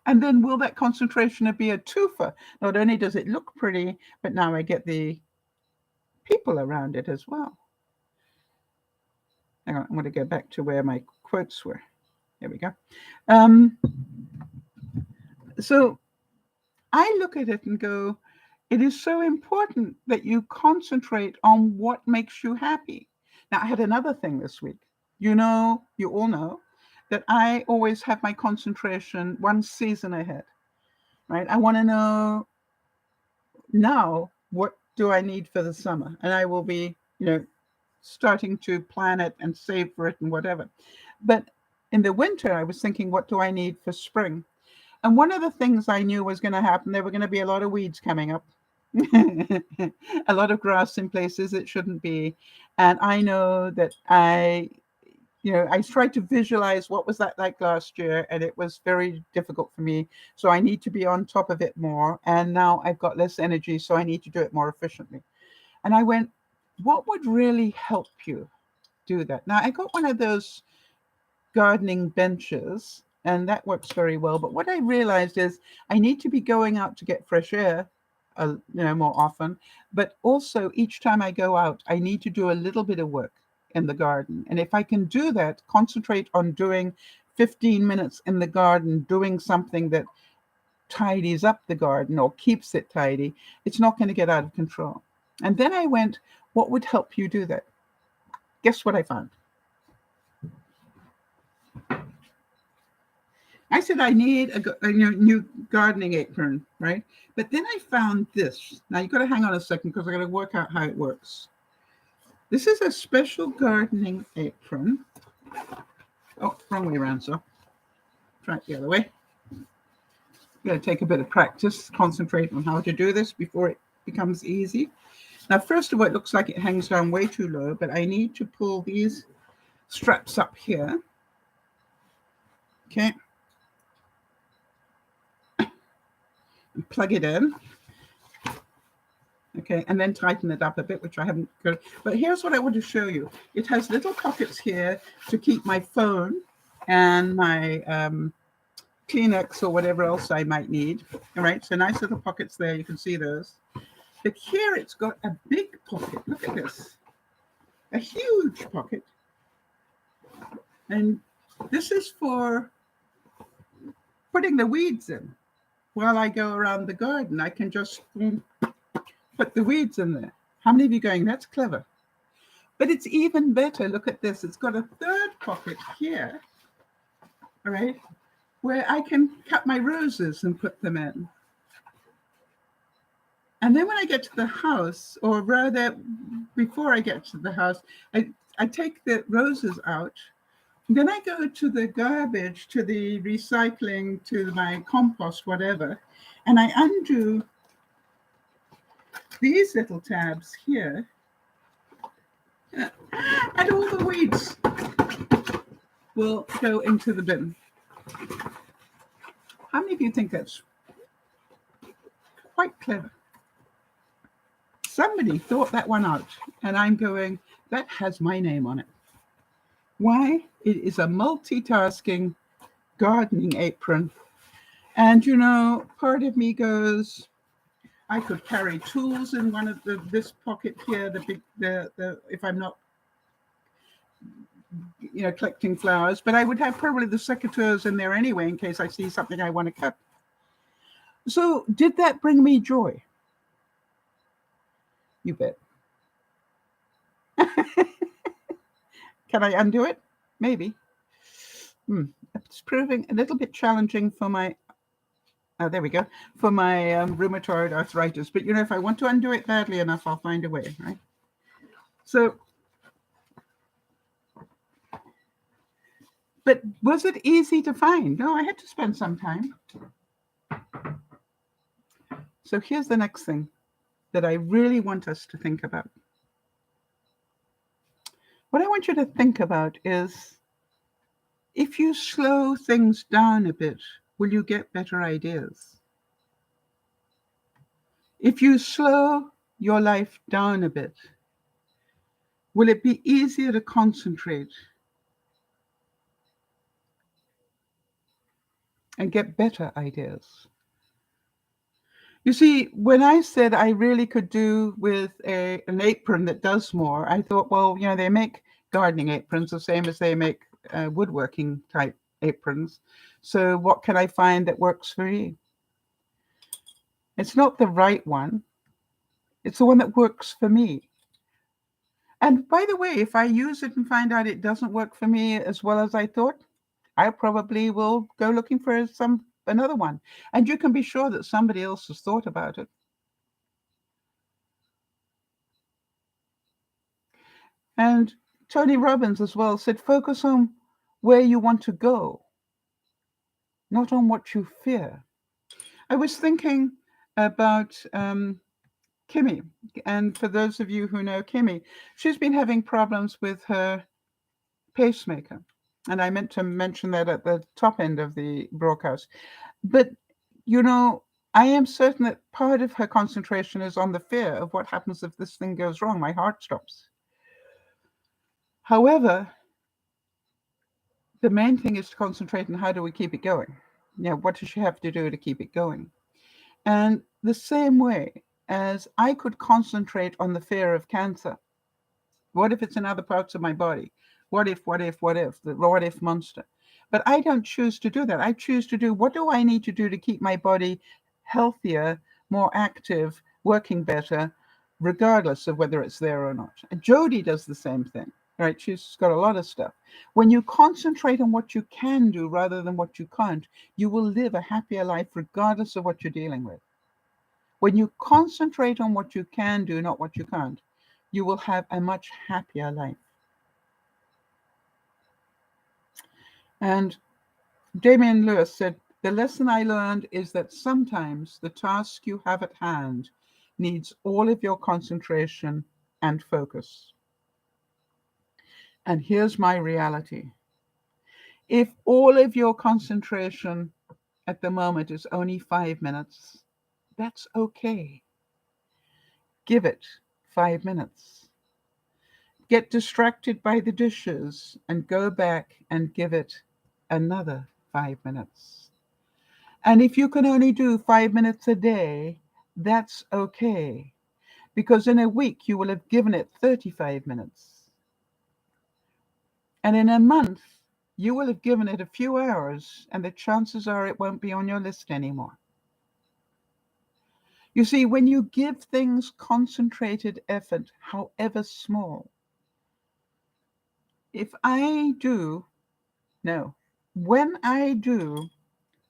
And then will that concentration be a twofer? Not only does it look pretty, but now I get the people around it as well. Hang on, I'm going to go back to where my quotes were. There we go. So I look at it and go, it is so important that you concentrate on what makes you happy. Now, I had another thing this week. You all know that I always have my concentration one season ahead, right? I want to know now what do I need for the summer, and I will be, starting to plan it and save for it and whatever. But in the winter, I was thinking, what do I need for spring? And one of the things I knew was going to happen, there were going to be a lot of weeds coming up, a lot of grass in places it shouldn't be. And I know that I tried to visualize what was that like last year, and it was very difficult for me. So I need to be on top of it more. And now I've got less energy, so I need to do it more efficiently. And I went, what would really help you do that? Now, I got one of those gardening benches, and that works very well. But what I realized is I need to be going out to get fresh air, more often. But also, each time I go out, I need to do a little bit of work in the garden. And if I can do that, concentrate on doing 15 minutes in the garden, doing something that tidies up the garden or keeps it tidy, it's not going to get out of control. And then I went, What would help you do that? Guess what I found? I said I need a new gardening apron, right? But then I found this. Now you got to hang on a second because I got to work out how it works. This is a special gardening apron. Oh, wrong way around, so try it the other way. Got to take a bit of practice, concentrate on how to do this before it becomes easy. Now, first of all, it looks like it hangs down way too low, but I need to pull these straps up here. Okay. And plug it in. Okay, and then tighten it up a bit, which I haven't got. But here's what I want to show you. It has little pockets here to keep my phone and my Kleenex or whatever else I might need. All right, so nice little pockets there. You can see those. But here it's got a big pocket. Look at this. A huge pocket. And this is for putting the weeds in. While I go around the garden, I can just put the weeds in there. How many of you are going, that's clever? But it's even better. Look at this. It's got a third pocket here, all right, where I can cut my roses and put them in. And then when I get to the house, or rather before I get to the house, I take the roses out. Then I go to the garbage, to the recycling, to my compost, whatever, and I undo these little tabs here, and all the weeds will go into the bin. How many of you think that's quite clever? Somebody thought that one out, and I'm going, that has my name on it. Why? It is a multitasking gardening apron. And part of me goes, I could carry tools in one of this pocket here, if I'm not collecting flowers, but I would have probably the secateurs in there anyway in case I see something I want to cut. So did that bring me joy? You bet. Can I undo it? Maybe. It's proving a little bit challenging for my, there we go, for my rheumatoid arthritis. But if I want to undo it badly enough, I'll find a way, right? So, but was it easy to find? No, I had to spend some time. So here's the next thing that I really want us to think about. What I want you to think about is, if you slow things down a bit, will you get better ideas? If you slow your life down a bit, will it be easier to concentrate and get better ideas? You see, when I said I really could do with an apron that does more, I thought, well, they make gardening aprons the same as they make woodworking type aprons. So what can I find that works for you? It's not the right one. It's the one that works for me. And by the way, if I use it and find out it doesn't work for me as well as I thought, I probably will go looking for another one. And you can be sure that somebody else has thought about it. And Tony Robbins as well said, focus on where you want to go, not on what you fear. I was thinking about Kimmy. And for those of you who know Kimmy, she's been having problems with her pacemaker. And I meant to mention that at the top end of the broadcast. But, I am certain that part of her concentration is on the fear of what happens if this thing goes wrong. My heart stops. However, the main thing is to concentrate on how do we keep it going. What does she have to do to keep it going? And the same way as I could concentrate on the fear of cancer. What if it's in other parts of my body? What if, the what if monster? But I don't choose to do that. I choose to do, what do I need to do to keep my body healthier, more active, working better, regardless of whether it's there or not. And Jody does the same thing, right? She's got a lot of stuff. When you concentrate on what you can do rather than what you can't, you will live a happier life regardless of what you're dealing with. When you concentrate on what you can do, not what you can't, you will have a much happier life. And Damian Lewis said, the lesson I learned is that sometimes the task you have at hand needs all of your concentration and focus. And here's my reality. If all of your concentration at the moment is only 5 minutes, that's okay. Give it 5 minutes. Get distracted by the dishes and go back and give it another 5 minutes. And if you can only do 5 minutes a day, that's okay. Because in a week, you will have given it 35 minutes. And in a month, you will have given it a few hours, and the chances are it won't be on your list anymore. You see, when you give things concentrated effort, however small, when I do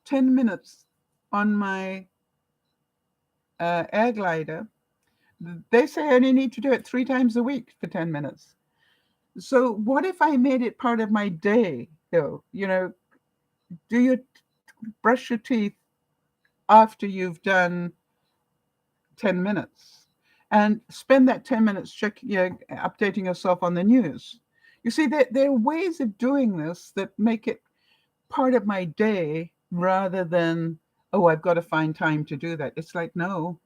10 minutes on my air glider, they say I only need to do it 3 times a week for 10 minutes. So what if I made it part of my day, though? Brush your teeth after you've done 10 minutes and spend that 10 minutes updating yourself on the news. You see, there are ways of doing this that make it part of my day rather than, oh, I've got to find time to do that. It's like, no,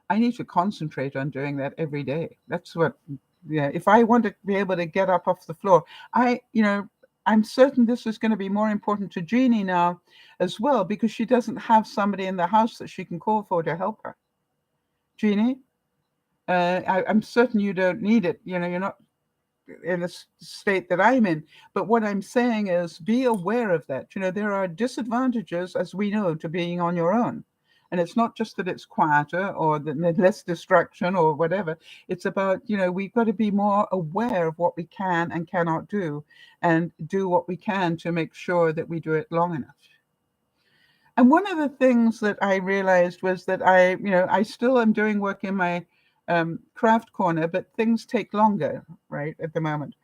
I need to concentrate on doing that every day. That's what, if I want to be able to get up off the floor, I'm certain this is going to be more important to Jeannie now as well, because she doesn't have somebody in the house that she can call for to help her. Jeannie, I'm certain you don't need it. You're not in the state that I'm in. But what I'm saying is be aware of that. There are disadvantages, as we know, to being on your own. And it's not just that it's quieter or that less distraction or whatever. It's about, we've got to be more aware of what we can and cannot do and do what we can to make sure that we do it long enough. And one of the things that I realized was that I still am doing work in my craft corner, but things take longer, right, at the moment.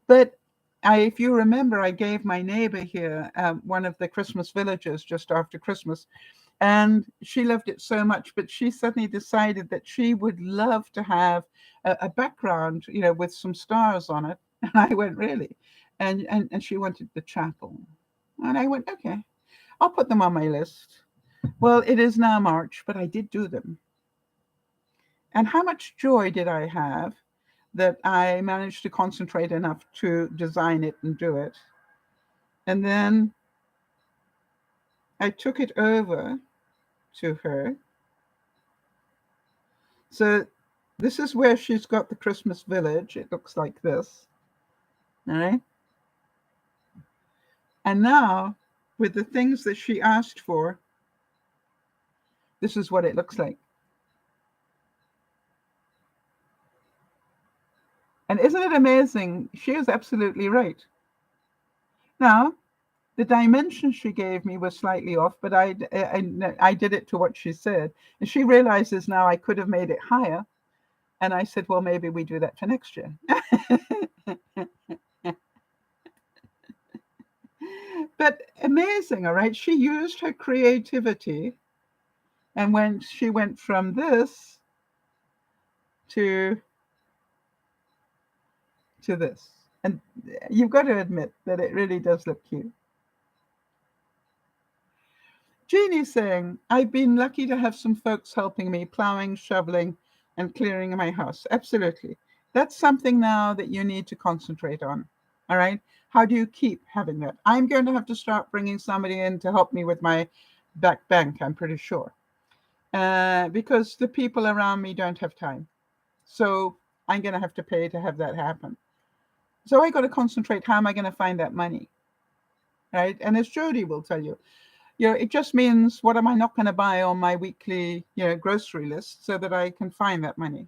But if you remember, I gave my neighbor here one of the Christmas villages just after Christmas, and she loved it so much, but she suddenly decided that she would love to have a background, with some stars on it. And I went, really? And she wanted the chapel. And I went, okay, I'll put them on my list. Well, it is now March, but I did do them. And how much joy did I have that I managed to concentrate enough to design it and do it. And then I took it over to her. So this is where she's got the Christmas village. It looks like this. All right. And now, with the things that she asked for, this is what it looks like. And isn't it amazing? She is absolutely right. Now, the dimensions she gave me was slightly off, but I did it to what she said. And she realizes now I could have made it higher. And I said, well, maybe we do that for next year. But amazing, all right? She used her creativity. And when she went from this to this, and you've got to admit that it really does look cute. Jeannie's saying, I've been lucky to have some folks helping me, plowing, shoveling, and clearing my house. Absolutely. That's something now that you need to concentrate on. All right. How do you keep having that? I'm going to have to start bringing somebody in to help me with my back bank, I'm pretty sure. Because the people around me don't have time. So I'm going to have to pay to have that happen. So I got to concentrate. How am I going to find that money? Right. And as Jody will tell you, it just means what am I not going to buy on my weekly, grocery list so that I can find that money.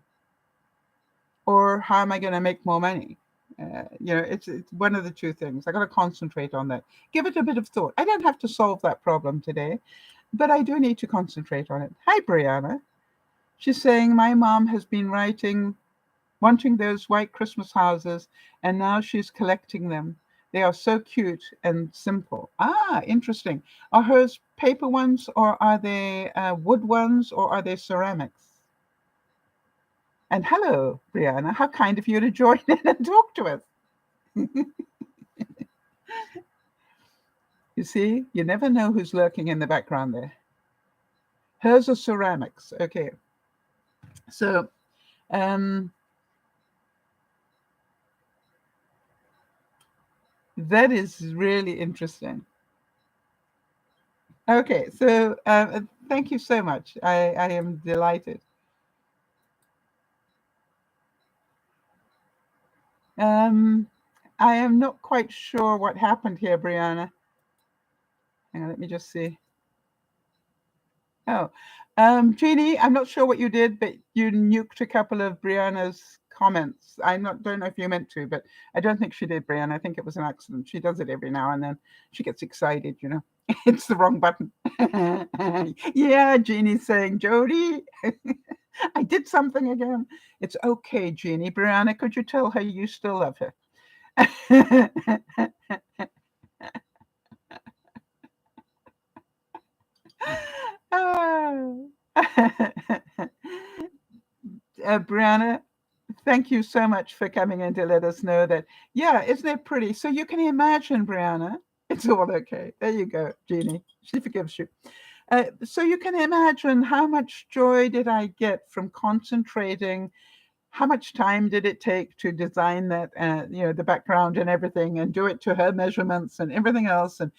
or how am I going to make more money? It's one of the two things. I got to concentrate on that. Give it a bit of thought. I don't have to solve that problem today, but I do need to concentrate on it. Hi, Brianna. She's saying my mom has been wanting those white Christmas houses, and now she's collecting them. They are so cute and simple. Ah, interesting. Are hers paper ones, or are they wood ones, or are they ceramics? And hello, Brianna. How kind of you to join in and talk to us. You see, you never know who's lurking in the background there. Hers are ceramics. Okay. So, that is really interesting. Okay, so thank you so much. I am delighted. I am not quite sure what happened here, Brianna. Hang on, let me just see. Oh, Jeannie, I'm not sure what you did, but you nuked a couple of Brianna's comments. Don't know if you meant to, but I don't think she did, Brianna. I think it was an accident. She does it every now and then. She gets excited, you know. It's the wrong button. Yeah, Jeannie's saying, Jody, I did something again. It's okay, Jeannie. Brianna, could you tell her you still love her? Brianna, thank you so much for coming in to let us know that. Yeah, isn't it pretty? So you can imagine, Brianna, it's all okay. There you go, Jeannie. She forgives you. So you can imagine how much joy did I get from concentrating. How much time did it take to design that, the background and everything, and do it to her measurements and everything else, and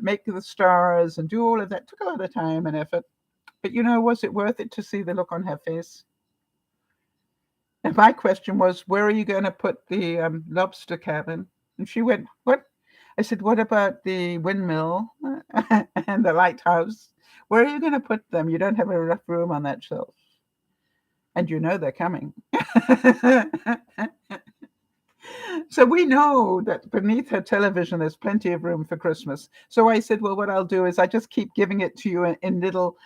make the stars and do all of that? It took a lot of time and effort. But was it worth it to see the look on her face? And my question was, where are you going to put the lobster cabin? And she went, what? I said, what about the windmill and the lighthouse? Where are you going to put them? You don't have enough room on that shelf. And they're coming. So we know that beneath her television, there's plenty of room for Christmas. So I said, well, what I'll do is I just keep giving it to you in little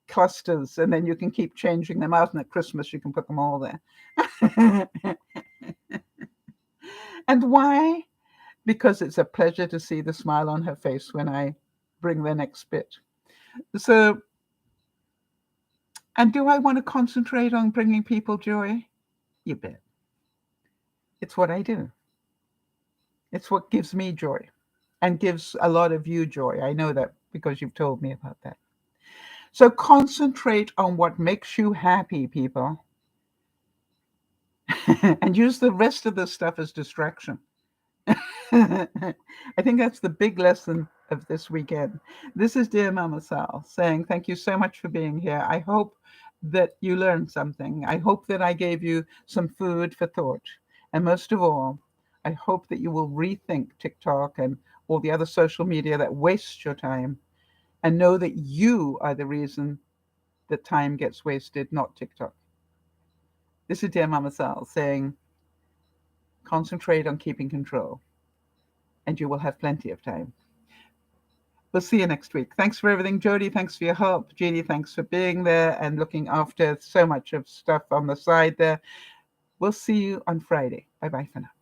clusters, and then you can keep changing them out. And at Christmas, you can put them all there. And why? Because it's a pleasure to see the smile on her face when I bring the next bit. So, and do I want to concentrate on bringing people joy? You bet. It's what I do. It's what gives me joy and gives a lot of you joy. I know that because you've told me about that. So concentrate on what makes you happy, people. And use the rest of the stuff as distraction. I think that's the big lesson of this weekend. This is Dear Mama Sal saying thank you so much for being here. I hope that you learned something. I hope that I gave you some food for thought. And most of all, I hope that you will rethink TikTok and all the other social media that wastes your time, and know that you are the reason that time gets wasted, not TikTok. This is Dear Mama Sal saying concentrate on keeping control, and you will have plenty of time. We'll see you next week. Thanks for everything, Jody. Thanks for your help. Jeannie, thanks for being there and looking after so much of stuff on the side there. We'll see you on Friday. Bye-bye for now.